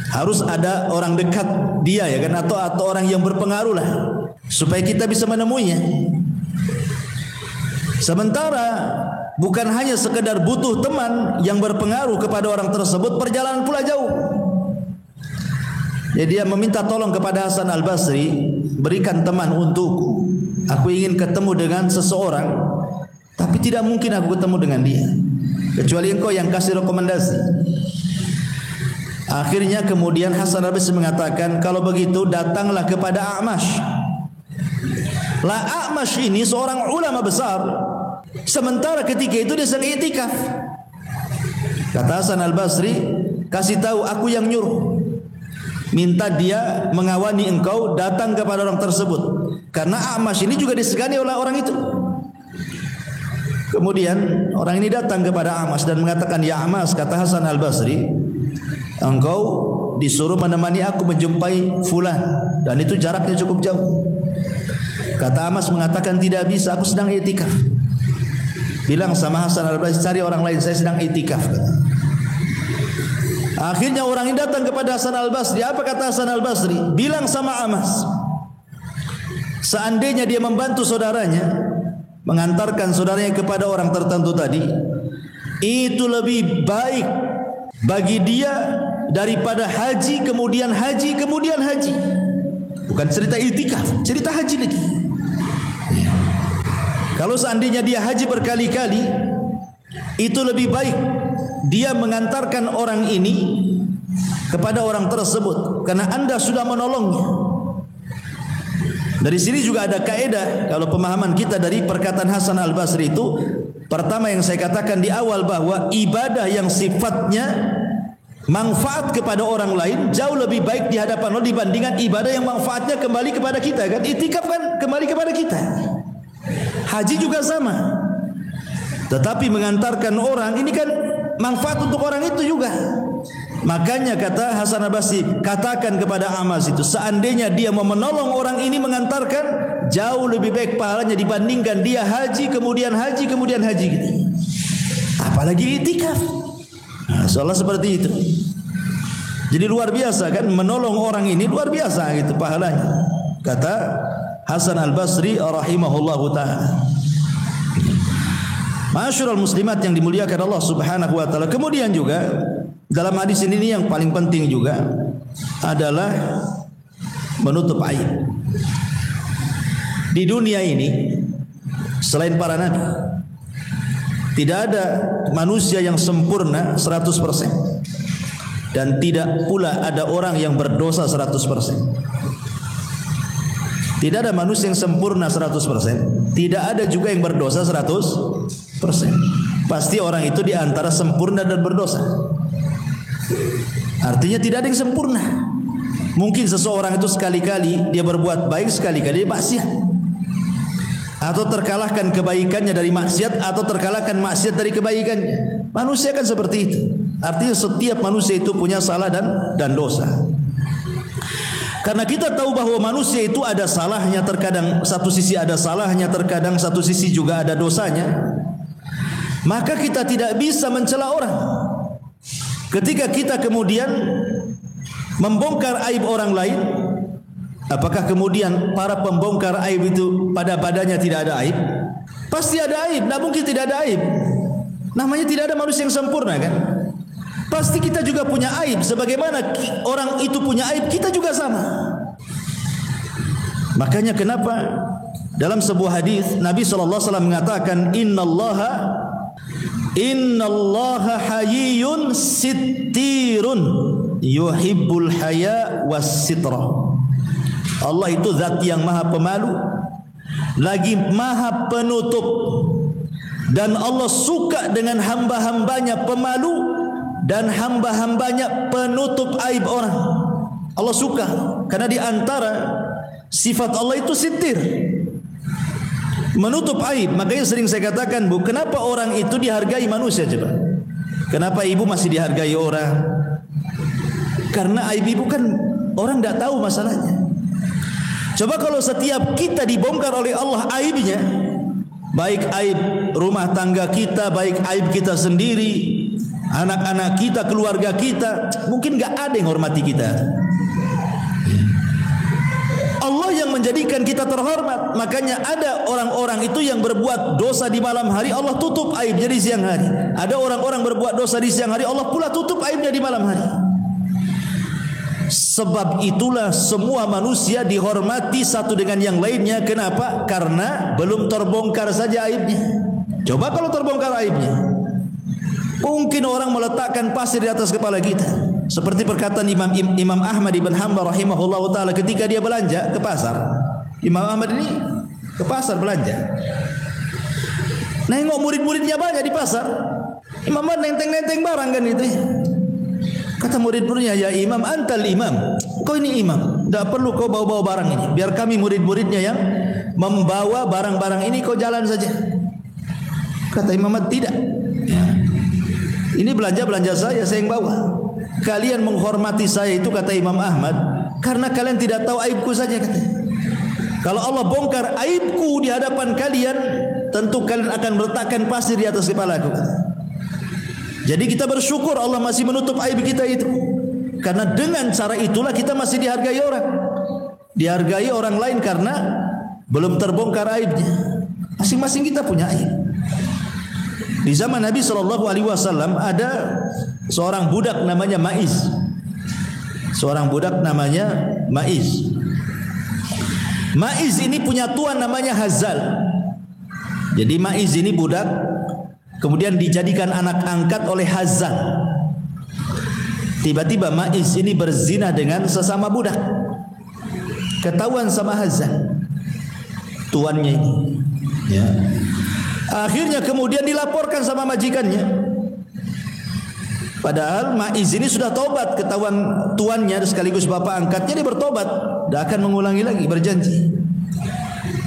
Harus ada orang dekat dia ya kan, atau orang yang berpengaruh lah, supaya kita bisa menemuinya. Sementara bukan hanya sekedar butuh teman yang berpengaruh kepada orang tersebut, perjalanan pula jauh. Jadi dia meminta tolong kepada Hasan Al-Basri, berikan teman untukku. Aku ingin ketemu dengan seseorang, tapi tidak mungkin aku ketemu dengan dia kecuali engkau yang kasih rekomendasi. Akhirnya kemudian Hasan Al-Basri mengatakan, kalau begitu datanglah kepada A'mash. Lah A'mash ini seorang ulama besar, sementara ketika itu dia sedang i'tikaf. Kata Hasan Al-Basri, kasih tahu aku yang nyuruh, minta dia mengawani engkau datang kepada orang tersebut, karena A'mash ini juga disegani oleh orang itu. Kemudian orang ini datang kepada A'mash dan mengatakan, ya A'mash, kata Hasan Al-Basri, engkau disuruh menemani aku menjumpai fulan, dan itu jaraknya cukup jauh. Kata A'mash mengatakan, tidak bisa, aku sedang i'tikaf. Bilang sama Hasan Al-Basri, cari orang lain, saya sedang i'tikaf. Akhirnya orang ini datang kepada Hasan Al-Basri. Apa kata Hasan Al-Basri? Bilang sama A'mash, seandainya dia membantu saudaranya, mengantarkan saudaranya kepada orang tertentu tadi, itu lebih baik bagi dia daripada haji kemudian haji kemudian haji. Bukan cerita i'tikaf, cerita haji lagi. Kalau seandainya dia haji berkali-kali, itu lebih baik dia mengantarkan orang ini kepada orang tersebut, karena Anda sudah menolongnya. Dari sini juga ada kaidah kalau pemahaman kita dari perkataan Hasan Al-Basri itu, pertama yang saya katakan di awal bahwa ibadah yang sifatnya manfaat kepada orang lain jauh lebih baik di hadapan Allah dibandingkan ibadah yang manfaatnya kembali kepada kita kan. I'tikaf kan kembali kepada kita. Haji juga sama. Tetapi mengantarkan orang ini kan manfaat untuk orang itu juga. Makanya kata Hasan Al-Basri, katakan kepada A'mash itu, seandainya dia mau menolong orang ini mengantarkan, jauh lebih baik pahalanya dibandingkan dia haji kemudian haji kemudian haji gitu. apalagi itikaf. Nah, seolah seperti itu. Jadi luar biasa kan, menolong orang ini luar biasa gitu pahalanya. Kata Hasan Al-Basri rahimahullahu taala. Ma'asyiral muslimat yang dimuliakan Allah Subhanahu wa taala. Kemudian juga dalam hadis ini yang paling penting juga adalah menutup aib. Di dunia ini selain para nabi, tidak ada manusia yang sempurna 100%. Dan tidak pula ada orang yang berdosa 100%. Tidak ada manusia yang sempurna 100%. Tidak ada juga yang berdosa 100%. Pasti orang itu di antara sempurna dan berdosa. Artinya tidak ada yang sempurna. Mungkin seseorang itu sekali-kali dia berbuat baik, sekali-kali dia maksiat. Atau terkalahkan kebaikannya dari maksiat, atau terkalahkan maksiat dari kebaikannya. Manusia kan seperti itu. Artinya setiap manusia itu punya salah dan dosa. Karena kita tahu bahwa manusia itu ada salahnya, terkadang satu sisi ada salahnya, terkadang satu sisi juga ada dosanya. Maka kita tidak bisa mencela orang. Ketika kita kemudian membongkar aib orang lain, apakah kemudian para pembongkar aib itu pada badannya tidak ada aib? Pasti ada aib, tidak mungkin tidak ada aib. Namanya tidak ada manusia yang sempurna kan? Pasti kita juga punya aib. Sebagaimana orang itu punya aib, kita juga sama. Makanya kenapa dalam sebuah hadis Nabi SAW mengatakan Innallaha hayyun sittirun yuhibbul haya was sitra. Allah itu zat yang maha pemalu, lagi maha penutup, dan Allah suka dengan hamba-hambanya pemalu dan hamba-hambanya penutup aib orang. Allah suka karena di antara sifat Allah itu sitir, menutup aib. Makanya sering saya katakan, Bu, kenapa orang itu dihargai manusia coba? Kenapa ibu masih dihargai orang? Karena aib ibu kan orang tidak tahu masalahnya. Coba kalau setiap kita dibongkar oleh Allah aibnya, baik aib rumah tangga kita, baik aib kita sendiri, anak-anak kita, keluarga kita, mungkin gak ada yang hormati kita. Allah yang menjadikan kita terhormat. Makanya ada orang-orang itu yang berbuat dosa di malam hari, Allah tutup aibnya di siang hari. Ada orang-orang berbuat dosa di siang hari, Allah pula tutup aibnya di malam hari. Sebab itulah semua manusia dihormati satu dengan yang lainnya. Kenapa? Karena belum terbongkar saja aibnya. Coba kalau terbongkar aibnya, mungkin orang meletakkan pasir di atas kepala kita. Seperti perkataan Imam Ahmad ibn Hanbal rahimahullah ta'ala ketika dia belanja ke pasar. Imam Ahmad ini ke pasar belanja, nengok murid-muridnya banyak di pasar. Imam Ahmad nenteng-nenteng barang kan itu. Kata murid-muridnya, ya Imam, antal imam, kau ini imam, tidak perlu kau bawa-bawa barang ini. Biar kami murid-muridnya yang membawa barang-barang ini, kau jalan saja. Kata Imam Ahmad, tidak, ini belanja saya yang bawa. Kalian menghormati saya itu, kata Imam Ahmad, karena kalian tidak tahu aibku saja, kata. Kalau Allah bongkar aibku di hadapan kalian, tentu kalian akan meletakkan pasir di atas kepalaku, kata. Jadi kita bersyukur Allah masih menutup aib kita itu, karena dengan cara itulah kita masih dihargai orang. Dihargai orang lain karena belum terbongkar aibnya. Masing-masing kita punya aib. Di zaman Nabi SAW ada seorang budak namanya Maiz. Seorang budak namanya Maiz. Maiz ini punya tuan namanya Hazal. Jadi Maiz ini budak, kemudian dijadikan anak angkat oleh Hazal. Tiba-tiba Maiz ini berzina dengan sesama budak. Ketahuan sama Hazal, tuannya ini. Ya. Akhirnya kemudian dilaporkan sama majikannya. Padahal Maiz ini sudah tobat, ketahuan tuannya sekaligus bapak angkatnya, dia bertobat, tidak akan mengulangi lagi, berjanji.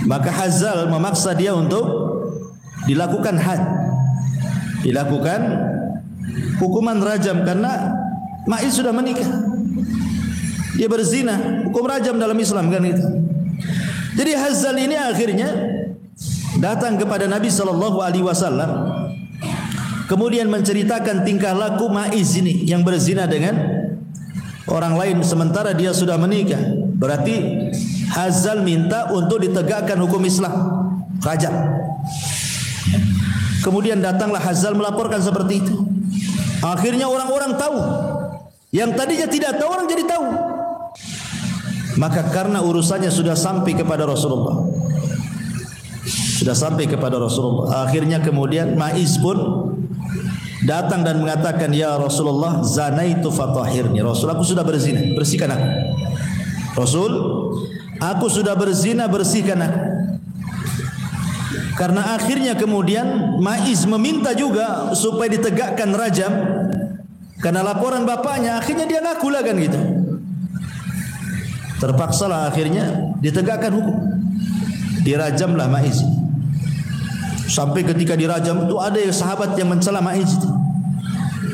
Maka Hazal memaksa dia untuk dilakukan had, dilakukan hukuman rajam karena Maiz sudah menikah. Dia berzina, hukum rajam dalam Islam kan itu. Jadi Hazal ini akhirnya datang kepada Nabi SAW. Kemudian menceritakan tingkah laku Maiz ini yang berzina dengan orang lain sementara dia sudah menikah. Berarti Hazal minta untuk ditegakkan hukum Islam, rajam. Kemudian datanglah Hazal melaporkan seperti itu. Akhirnya orang-orang tahu. Yang tadinya tidak tahu, orang jadi tahu. Maka karena urusannya sudah sampai kepada Rasulullah, sudah sampai kepada Rasulullah, akhirnya kemudian Maiz pun datang dan mengatakan, ya Rasulullah, zanaitu fatahhirni. Rasul, aku sudah berzina, bersihkan aku. Rasul, aku sudah berzina, bersihkan aku. Karena akhirnya kemudian Maiz meminta juga supaya ditegakkan rajam. Karena laporan bapaknya, akhirnya dia ngaku lah kan gitu. Terpaksalah akhirnya ditegakkan hukum. Dirajamlah Maiz. Sampai ketika dirajam itu ada sahabat yang mencela Maiz itu.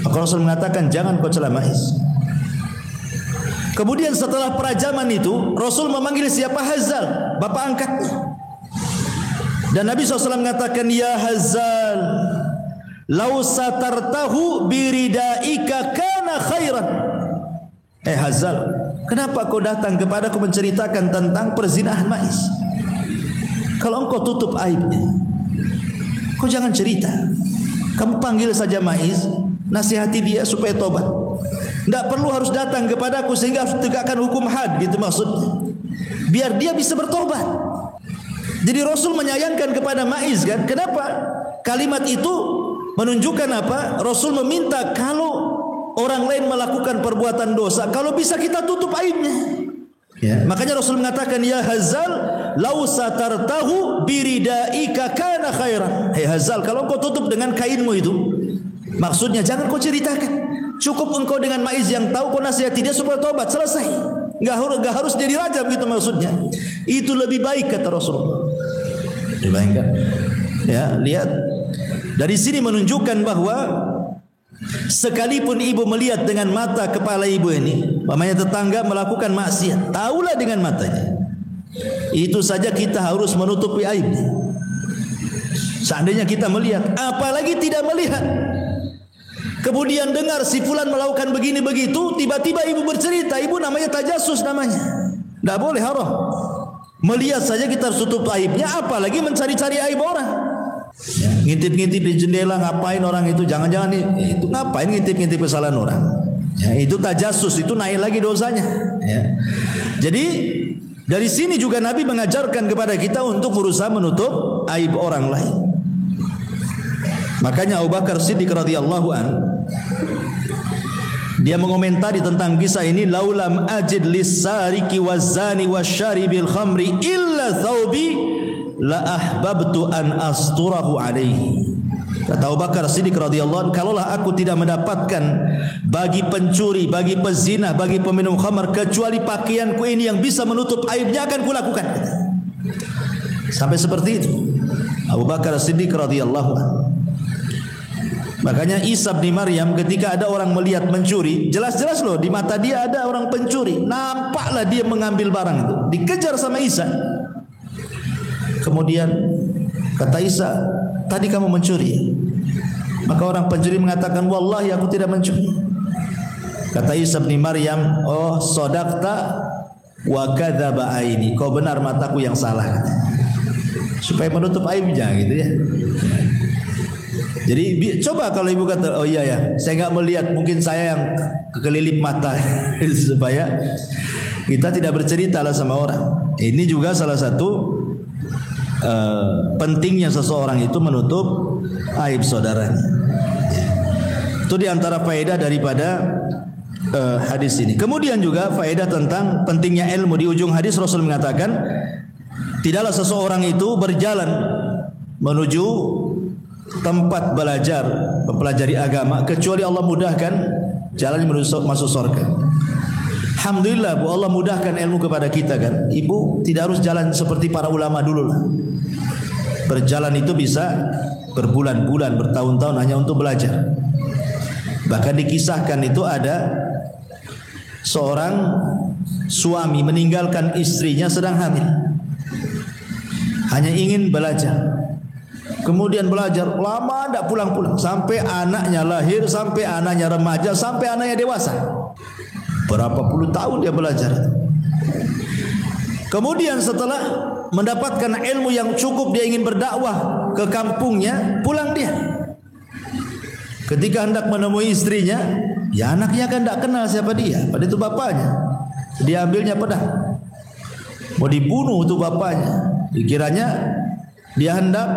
Maka Rasul mengatakan, jangan kau cela Maiz. Kemudian setelah perajaman itu, Rasul memanggil siapa? Hazal, bapak angkatnya. Dan Nabi SAW mengatakan, ya Hazal, lau satartahu biridaika kana khairan. Hazal, kenapa kau datang kepadaku menceritakan tentang perzinahan Maiz? Kalau engkau tutup aibnya, kau jangan cerita. Kamu panggil saja Maiz, nasihati dia supaya tobat. Tidak perlu harus datang kepadaku sehingga tegakkan hukum had, gitu maksudnya. Biar dia bisa bertobat. Jadi Rasul menyayangkan kepada Maiz kan. Kenapa? Kalimat itu menunjukkan apa? Rasul meminta kalau orang lain melakukan perbuatan dosa, kalau bisa kita tutup aibnya. Ya. Makanya Rasul mengatakan, ya Hazal, lau satartahu biridaika kana khairan. Hai Hazal, kalau engkau tutup dengan kainmu itu, maksudnya jangan kau ceritakan. Cukup engkau dengan Maiz yang tahu, kau nasihati dia supaya tobat, selesai. Enggak harus dia dirajam gitu maksudnya. Itu lebih baik kata Rasulullah. Dibayangkan? Ya, lihat. Dari sini menunjukkan bahwa sekalipun ibu melihat dengan mata kepala ibu ini, mamanya tetangga melakukan maksiat, tahulah dengan matanya, itu saja kita harus menutupi aibnya. Seandainya kita melihat, apalagi tidak melihat, kemudian dengar si fulan melakukan begini begitu, tiba-tiba ibu bercerita, ibu namanya tajasus namanya. Tidak boleh, haram. Melihat saja kita harus tutup aibnya, apalagi mencari-cari aib orang. Ya, ngintip-ngintip di jendela, ngapain orang itu? Jangan-jangan itu ngapain ngintip-ngintip kesalahan orang? Ya, itu tajasus, itu naik lagi dosanya. Ya. Jadi dari sini juga Nabi mengajarkan kepada kita untuk berusaha menutup aib orang lain. Makanya Abu Bakar Siddiq radhiyallahu an, dia mengomentari tentang kisah ini, laulam ajid lis-sariki waz-zani wasyaribil khamri illa thawbi la ahbabtu an asturahu alaihi. Kata Abu Bakar Siddiq radhiyallahu anhu, kalaulah aku tidak mendapatkan bagi pencuri, bagi pezina, bagi peminum khamar kecuali pakaianku ini yang bisa menutup aibnya, akan kulakukan. Sampai seperti itu Abu Bakar Siddiq radhiyallahu anhu. Makanya Isa bin Maryam ketika ada orang melihat mencuri, jelas-jelas loh di mata dia ada orang pencuri, nampaklah dia mengambil barang itu, dikejar sama Isa. Kemudian kata Isa, tadi kamu mencuri? Maka orang pencuri mengatakan, wallahi aku tidak mencuri. Kata Isa bin Maryam, oh sodaqta wa kadzaba aini, kau benar, mataku yang salah. Supaya menutup aibnya gitu ya. Jadi coba kalau ibu kata, oh iya ya, saya nggak melihat, mungkin saya yang kekelilip mata, supaya kita tidak bercerita lah sama orang. Ini juga salah satu pentingnya seseorang itu menutup aib saudaranya. Itu diantara faedah daripada hadis ini. Kemudian juga faedah tentang pentingnya ilmu. Di ujung hadis Rasul mengatakan, tidaklah seseorang itu berjalan menuju tempat belajar, mempelajari agama, kecuali Allah mudahkan jalan menuju masuk surga. Alhamdulillah Bu, Allah mudahkan ilmu kepada kita kan. Ibu tidak harus jalan seperti para ulama dulu lah. Berjalan itu bisa berbulan-bulan, bertahun-tahun hanya untuk belajar. Bahkan dikisahkan itu ada seorang suami meninggalkan istrinya sedang hamil, hanya ingin belajar. Kemudian belajar lama tidak pulang-pulang sampai anaknya lahir, sampai anaknya remaja, sampai anaknya dewasa. Berapa puluh tahun dia belajar. Kemudian setelah mendapatkan ilmu yang cukup, dia ingin berdakwah ke kampungnya, pulang dia. Ketika hendak menemui istrinya, ya anaknya kan tidak kenal siapa dia, padahal itu bapaknya. Dia ambilnya pedang, mau dibunuh itu bapaknya. Dikiranya dia hendak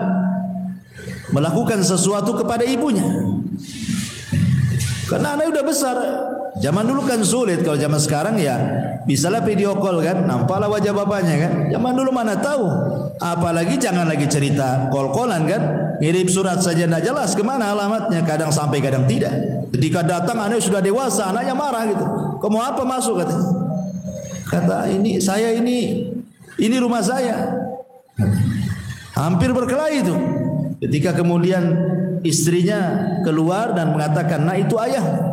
melakukan sesuatu kepada ibunya, karena anaknya udah besar. Zaman dulu kan sulit, kalau zaman sekarang ya bisalah video call kan, nampaklah wajah bapaknya kan. Zaman dulu mana tahu, apalagi jangan lagi cerita call-callan kan, ngirim surat saja tidak jelas kemana alamatnya, kadang sampai kadang tidak. Ketika datang anaknya sudah dewasa, anaknya marah gitu, kamu apa masuk katanya. Kata ini saya ini rumah saya. Hampir berkelahi itu. Ketika kemudian istrinya keluar dan mengatakan, nah itu ayah.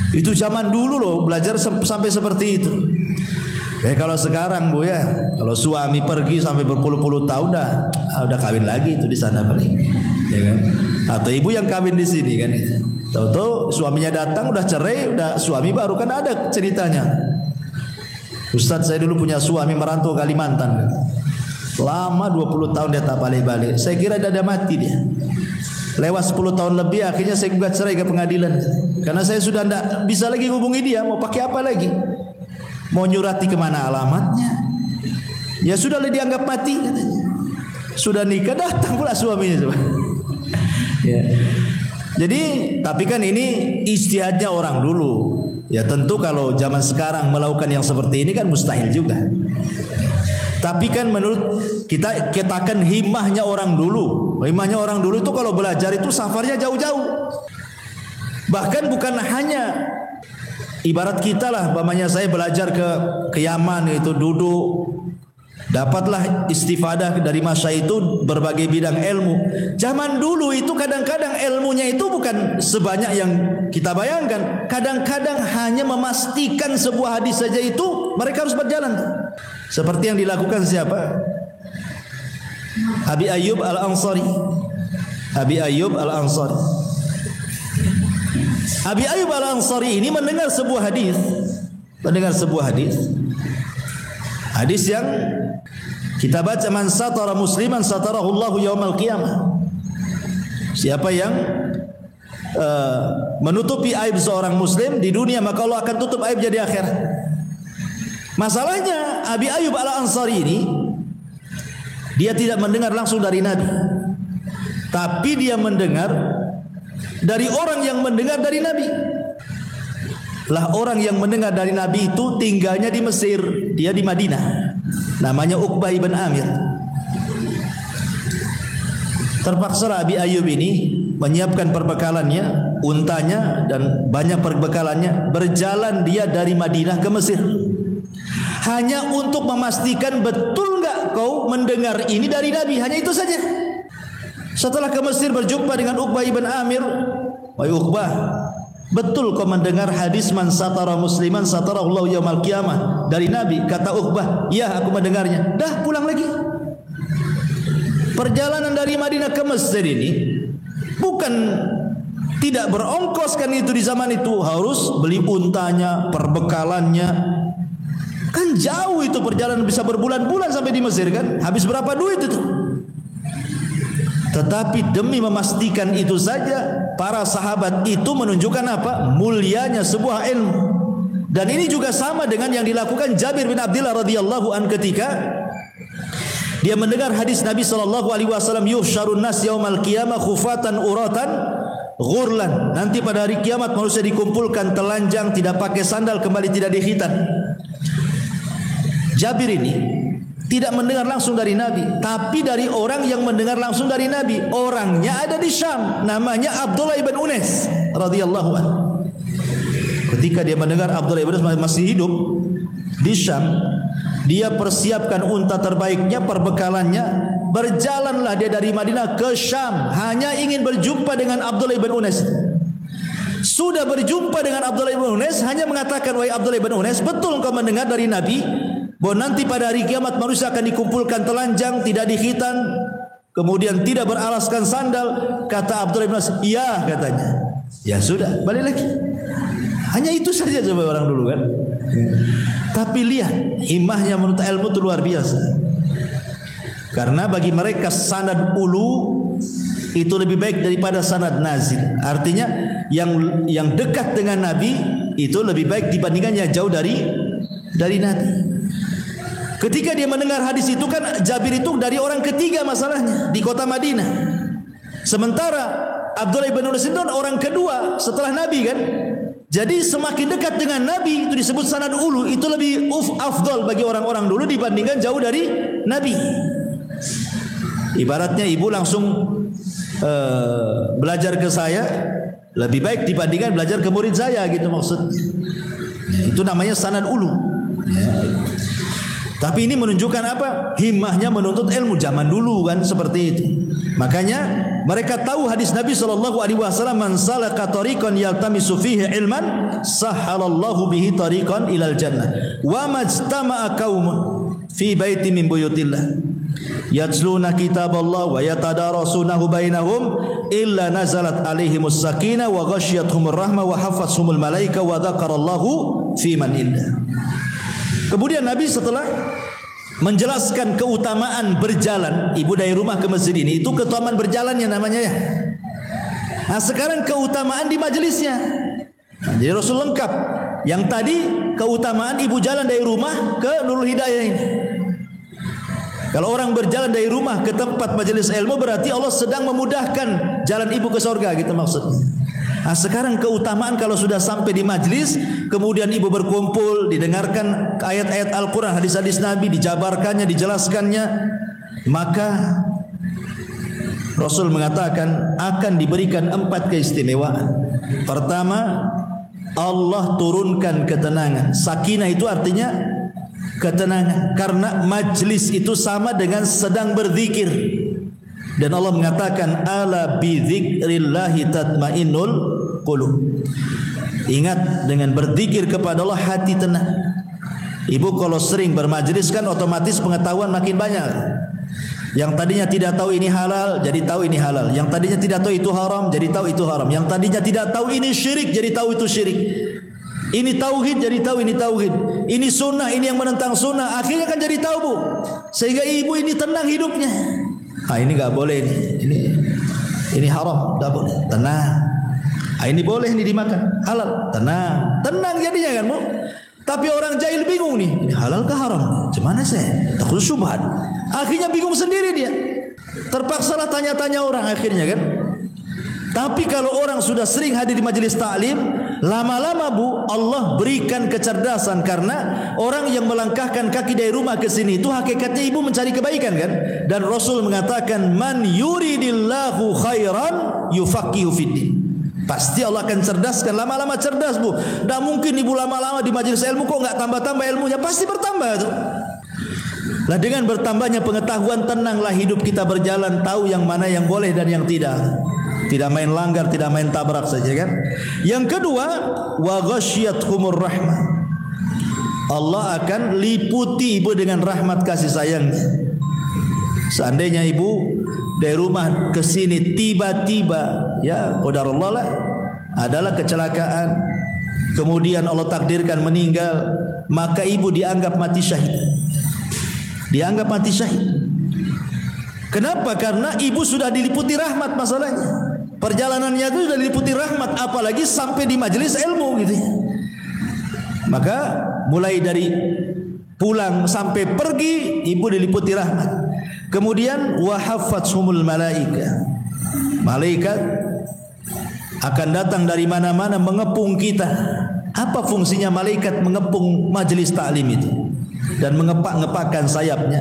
Itu zaman dulu loh, belajar sampai seperti itu. Kalau sekarang Bu ya, kalau suami pergi sampai berpuluh-puluh tahun udah kawin lagi itu di sana paling, ya kan? Atau ibu yang kawin di sini kan. Tahu-tahu suaminya datang udah cerai, udah suami baru, kan ada ceritanya. Ustadz, saya dulu punya suami merantau Kalimantan. Lama 20 tahun dia tak balik-balik. Saya kira dia ada mati dia. Lewat 10 tahun lebih, akhirnya saya gugat cerai ke pengadilan. Karena saya sudah tidak bisa lagi hubungi dia. Mau pakai apa lagi? Mau nyurati kemana alamatnya? Ya sudah dianggap mati katanya. Sudah nikah, datang pula suaminya. Ya. Jadi, tapi kan ini ijtihadnya orang dulu. Ya tentu kalau zaman sekarang melakukan yang seperti ini kan mustahil juga. Tapi kan menurut kita akan himmahnya orang dulu. Himmahnya orang dulu itu kalau belajar itu safarnya jauh-jauh. Bahkan bukan hanya ibarat kita lah, umpamanya saya belajar ke Yaman, itu duduk, dapatlah istifadah dari masa itu berbagai bidang ilmu. Zaman dulu itu kadang-kadang ilmunya itu bukan sebanyak yang kita bayangkan. Kadang-kadang hanya memastikan sebuah hadis saja itu mereka harus berjalan. Seperti yang dilakukan siapa? Abi Ayyub Al-Ansari. Abi Ayyub Al-Ansari. Abi Ayyub Al-Ansari ini mendengar sebuah hadis. Hadis yang kita baca, man satara musliman satarahu Allahu yaumal qiyamah. Siapa yang menutupi aib seorang muslim di dunia, maka Allah akan tutup aibnya di akhirat. Masalahnya Abi Ayyub Al-Ansari ini dia tidak mendengar langsung dari Nabi, tapi dia mendengar dari orang yang mendengar dari Nabi. Lah orang yang mendengar dari Nabi itu tinggalnya di Mesir, dia di Madinah. Namanya Uqbah ibn Amir. Terpaksa Abi Ayyub ini menyiapkan perbekalannya, untanya dan banyak perbekalannya, berjalan dia dari Madinah ke Mesir. Hanya untuk memastikan betul enggak kau mendengar ini dari Nabi, hanya itu saja. Setelah ke Mesir berjumpa dengan Uqbah ibn Amir, wahai Uqbah, betul kau mendengar hadis man satara musliman satara Allah yaumal qiyamah dari Nabi? Kata Uqbah, ya aku mendengarnya. Dah pulang lagi. Perjalanan dari Madinah ke Mesir ini bukan tidak berongkos kan, itu di zaman itu harus beli untanya, perbekalannya. Kan jauh itu perjalanan, bisa berbulan-bulan sampai di Mesir kan. Habis berapa duit itu? Tetapi demi memastikan itu saja, para sahabat itu menunjukkan apa? Mulianya sebuah ilmu. Dan ini juga sama dengan yang dilakukan Jabir bin Abdullah radhiyallahu an ketika dia mendengar hadis Nabi sallallahu alaihi wasallam, yuhsyarun nas yaumal qiyamah khufatan uratan ghurlan. Nanti pada hari kiamat manusia dikumpulkan telanjang, tidak pakai sandal, kembali tidak dikhitan. Jabir ini tidak mendengar langsung dari Nabi, tapi dari orang yang mendengar langsung dari Nabi. Orangnya ada di Syam, namanya Abdullah ibn Unais radhiyallahu anhu. Ketika dia mendengar Abdullah ibn Unais masih hidup di Syam, dia persiapkan unta terbaiknya, perbekalannya, berjalanlah dia dari Madinah ke Syam, hanya ingin berjumpa dengan Abdullah ibn Unais. Sudah berjumpa dengan Abdullah ibn Unais, hanya mengatakan, wahai Abdullah ibn Unais, betul kau mendengar dari Nabi bahwa nanti pada hari kiamat manusia akan dikumpulkan telanjang, tidak dikhitan? kemudian tidak beralaskan sandal, kata Abdullah bin Mas'ud, iya katanya. Ya sudah, balik lagi. Hanya itu saja coba orang dulu kan. Tapi lihat himmahnya menuntut ilmu itu luar biasa. Karena bagi mereka sanad ulu itu lebih baik daripada sanad nazil. Artinya yang dekat dengan Nabi itu lebih baik dibandingkan yang jauh dari Nabi. Ketika dia mendengar hadis itu kan Jabir itu dari orang ketiga masalahnya di kota Madinah. Sementara Abdullah bin Mas'ud itu orang kedua setelah Nabi kan. Jadi semakin dekat dengan Nabi itu disebut sanad ulu, itu lebih afdal bagi orang-orang dulu dibandingkan jauh dari Nabi. Ibaratnya ibu langsung belajar ke saya lebih baik dibandingkan belajar ke murid saya gitu maksudnya. Itu namanya sanad ulu. Tapi ini menunjukkan apa? Himmahnya menuntut ilmu zaman dulu kan seperti itu. Makanya mereka tahu hadis Nabi SAW, man salaka tariqan yaltamisu fihi ilman sahhalallahu bihi tariqan ilal jannah wa majtama'a qaumun fi baitin min buyutillah yatluna kitaballah wa yatadarasunahu bainahum illa nazalat alaihimus sakinah wa ghasyiyatuhumur rahmah wa hafathumul malaika wa dzakarallahu fi man indah. Kemudian Nabi setelah menjelaskan keutamaan berjalan, ibu dari rumah ke masjid ini, itu keutamaan berjalannya namanya ya. Nah sekarang keutamaan di majelisnya. Nah, jadi Rasul lengkap. Yang tadi keutamaan ibu jalan dari rumah ke Nurul Hidayah ini. Kalau orang berjalan dari rumah ke tempat majelis ilmu berarti Allah sedang memudahkan jalan ibu ke surga gitu maksudnya. Nah sekarang keutamaan kalau sudah sampai di majlis, kemudian ibu berkumpul, didengarkan ayat-ayat Al-Quran, hadis-hadis Nabi, dijabarkannya, dijelaskannya, maka Rasul mengatakan akan diberikan 4 keistimewaan. Pertama, Allah turunkan ketenangan. Sakinah itu artinya ketenangan, karena majlis itu sama dengan sedang berzikir. Dan Allah mengatakan ala bi dzikrillahi tatmainnul qulub. Ingat, dengan berzikir kepada Allah hati tenang. Ibu kalau sering bermajlis kan otomatis pengetahuan makin banyak. Yang tadinya tidak tahu ini halal jadi tahu ini halal. Yang tadinya tidak tahu itu haram jadi tahu itu haram. Yang tadinya tidak tahu ini syirik jadi tahu itu syirik. Ini tauhid jadi tahu ini tauhid. Ini sunnah, ini yang menentang sunnah. Akhirnya kan jadi tahu bu. Sehingga ibu ini tenang hidupnya. Ah ini nggak boleh ini haram, nggak boleh. Tenang. Ah ini boleh ini dimakan, halal. Tenang jadinya kan bu. Tapi orang jahil bingung nih, ini halal ke haram? Gimana saya? Takut syubhat. Akhirnya bingung sendiri dia. Terpaksalah tanya-tanya orang akhirnya kan. Tapi kalau orang sudah sering hadir di majelis taklim, lama-lama bu, Allah berikan kecerdasan, karena orang yang melangkahkan kaki dari rumah ke sini itu hakikatnya ibu mencari kebaikan kan. Dan Rasul mengatakan man yuridillahu khairan yufaqihu fiddin. Pasti Allah akan cerdaskan, lama-lama cerdas bu. Tidak mungkin ibu lama-lama di majelis ilmu kok nggak tambah-tambah ilmunya, pasti bertambah tuh. Lah dengan bertambahnya pengetahuan, tenanglah hidup kita berjalan, tahu yang mana yang boleh dan yang tidak. Tidak main langgar, tidak main tabrak saja kan. Yang kedua, wa ghasyiyatuhumur rahmah. Allah akan liputi ibu dengan rahmat kasih sayangnya. Seandainya ibu dari rumah ke sini tiba-tiba ya qadarullah lah adalah kecelakaan, kemudian Allah takdirkan meninggal, maka ibu dianggap mati syahid. Dianggap mati syahid. Kenapa? Karena ibu sudah diliputi rahmat masalahnya. Perjalanannya itu sudah diliputi rahmat, apalagi sampai di majelis ilmu gitu ya. Maka mulai dari pulang sampai pergi ibu diliputi rahmat. Kemudian wa hafathumul malaika. Malaikat akan datang dari mana-mana mengepung kita. Apa fungsinya malaikat mengepung majelis taklim itu? Dan mengepak-ngepakkan sayapnya.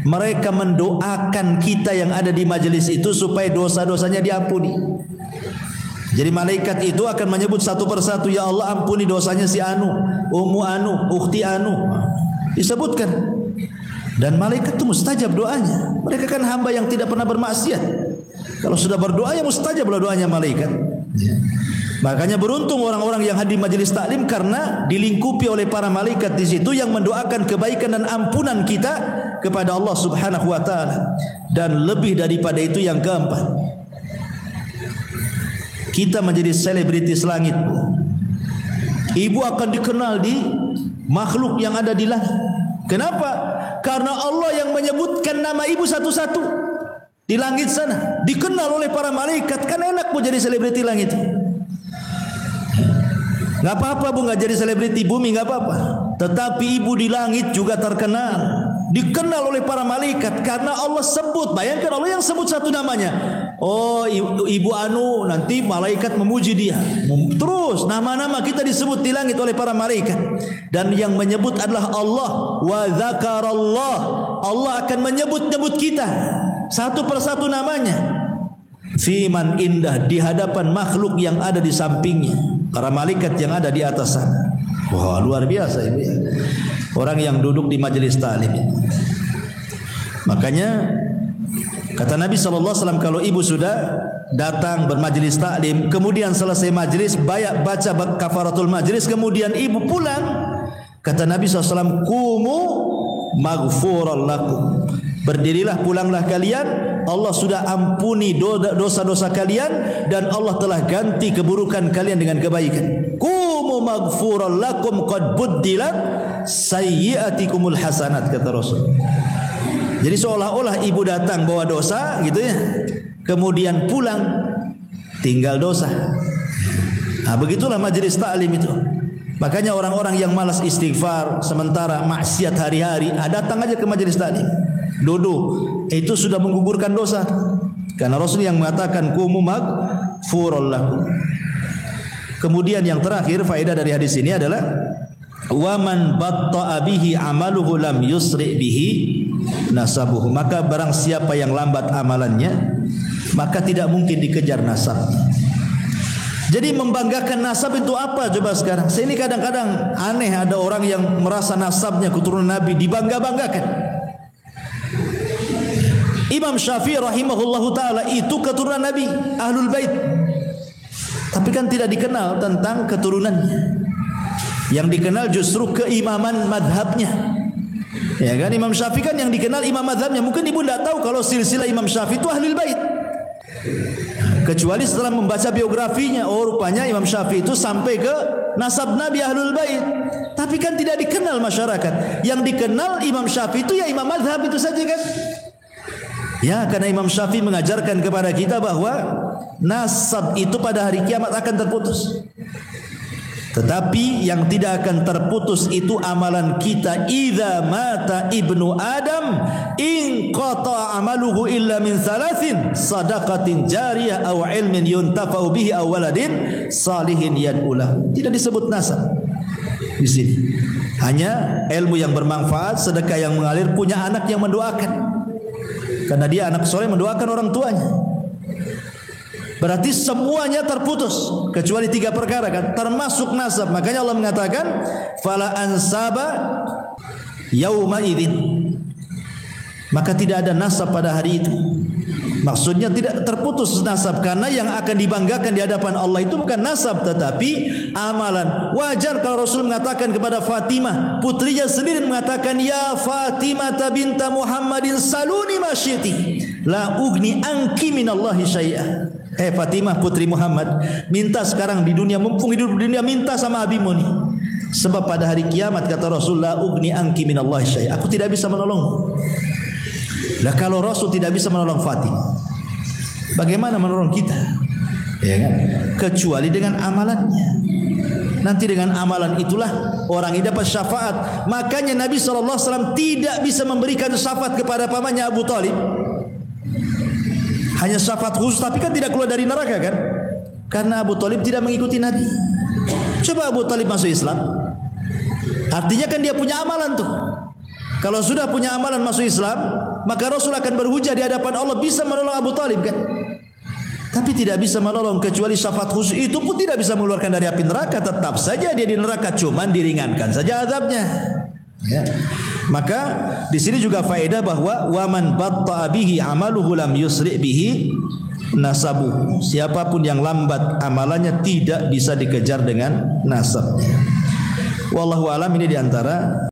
Mereka mendoakan kita yang ada di majelis itu supaya dosa-dosanya diampuni. Jadi malaikat itu akan menyebut satu persatu, ya Allah ampuni dosanya si Anu, Ummu Anu, Ukhti Anu. Disebutkan. Dan malaikat itu mustajab doanya. Mereka kan hamba yang tidak pernah bermaksiat. Kalau sudah berdoa ya mustajab doanya malaikat. Makanya beruntung orang-orang yang hadir majelis taklim karena dilingkupi oleh para malaikat di situ yang mendoakan kebaikan dan ampunan kita kepada Allah Subhanahu wa taala. Dan lebih daripada itu yang keempat, kita menjadi selebritis langit. Ibu akan dikenal di makhluk yang ada di langit. Kenapa? Karena Allah yang menyebutkan nama ibu satu-satu di langit sana, dikenal oleh para malaikat. Kan enak bu jadi selebriti langit. Gak apa-apa bu, gak jadi selebriti bumi gak apa-apa. Tetapi ibu di langit juga terkenal, dikenal oleh para malaikat karena Allah sebut. Bayangkan Allah yang sebut satu namanya. Oh ibu Anu, nanti malaikat memuji dia. Terus nama-nama kita disebut di langit oleh para malaikat. Dan yang menyebut adalah Allah. Wa dzakarallah. Allah akan menyebut-nyebut kita satu persatu namanya. Fiman indah, di hadapan makhluk yang ada di sampingnya, para malaikat yang ada di atas sana. Wah, luar biasa ibu ya. Orang yang duduk di majelis ta'lim. Makanya kata Nabi SAW, kalau ibu sudah datang bermajelis ta'lim, kemudian selesai majelis baca kafaratul majelis, kemudian ibu pulang, kata Nabi SAW, kumu maghfuran lakum. Berdirilah, pulanglah kalian, Allah sudah ampuni dosa-dosa kalian dan Allah telah ganti keburukan kalian dengan kebaikan. Qumu maghfuran lakum qad buddilat sayyi'atikumul hasanat, kata Rasul. Jadi seolah-olah ibu datang bawa dosa gitu ya, kemudian pulang tinggal dosa. Nah, begitulah majelis ta'lim itu. Makanya orang-orang yang malas istighfar sementara maksiat hari-hari, datang aja ke majelis ta'lim, duduk, itu sudah menggugurkan dosa. Karena Rasul yang mengatakan qumu maghfuran lakum. Kemudian yang terakhir faedah dari hadis ini adalah wa man batta'a bihi amaluhu lam yusri bihi nasabuhu. Maka barang siapa yang lambat amalannya, maka tidak mungkin dikejar nasabnya. Jadi membanggakan nasab itu apa coba sekarang? Saya ini kadang-kadang aneh, ada orang yang merasa nasabnya keturunan Nabi dibangga-banggakan. Imam Syafi'i rahimahullahu ta'ala itu keturunan Nabi, Ahlul Bait. Tapi kan tidak dikenal tentang keturunannya. Yang dikenal justru keimaman madhabnya. Ya kan, Imam Syafi'i kan yang dikenal imam madhabnya. Mungkin ibu tidak tahu kalau silsilah Imam Syafi'i itu Ahlul Bait. Kecuali setelah membaca biografinya, oh rupanya Imam Syafi'i itu sampai ke nasab Nabi Ahlul Bait. Tapi kan tidak dikenal masyarakat. Yang dikenal Imam Syafi'i itu ya imam madhab itu saja kan. Ya, karena Imam Syafi'i mengajarkan kepada kita bahwa nasab itu pada hari kiamat akan terputus. Tetapi yang tidak akan terputus itu amalan kita. Idza mata ibnu Adam in qata amaluhu illa min thalathin sadaqatin jariyah aw ilmin yuntafa'u bihi aw waladin salihin yad'ulah. Tidak disebut nasab di sini. Hanya ilmu yang bermanfaat, sedekah yang mengalir, punya anak yang mendoakan. Karena dia anak soleh mendoakan orang tuanya. Berarti semuanya terputus kecuali 3 perkara kan, termasuk nasab. Makanya Allah mengatakan fala ansaba yauma idzin. Maka tidak ada nasab pada hari itu. Maksudnya tidak terputus nasab, karena yang akan dibanggakan di hadapan Allah itu bukan nasab tetapi amalan. Wajar kalau Rasul mengatakan kepada Fatimah, putrinya sendiri mengatakan, ya Fatimah binta Muhammadin saluni ma syi'ti la ugni anki minallahi syai'a. Fatimah putri Muhammad, minta sekarang di dunia, mumpung hidup di dunia, minta sama abimu nih. Sebab pada hari kiamat kata Rasul, la ugni anki minallahi syai'a, aku tidak bisa menolongmu. Lah kalau Rasul tidak bisa menolong Fatimah, bagaimana menolong kita? Ya kan? Kecuali dengan amalannya. Nanti dengan amalan itulah orang ini dapat syafaat. Makanya Nabi SAW tidak bisa memberikan syafaat kepada pamannya Abu Talib. Hanya syafaat khusus, tapi kan tidak keluar dari neraka kan? Karena Abu Talib tidak mengikuti Nabi. Coba Abu Talib masuk Islam, artinya kan dia punya amalan tuh. Kalau sudah punya amalan masuk Islam, maka Rasul akan berhujah di hadapan Allah, bisa menolong Abu Talib kan? Tapi tidak bisa menolong kecuali syafaat khusus. Itu pun tidak bisa mengeluarkan dari api neraka. Tetap saja dia di neraka, cuman diringankan saja azabnya. Ya. Maka di sini juga faedah bahwa waman batta'a bihi amaluhu lam yusri bihi nasabu. Siapapun yang lambat amalannya tidak bisa dikejar dengan nasabnya. Wallahu alam, ini diantara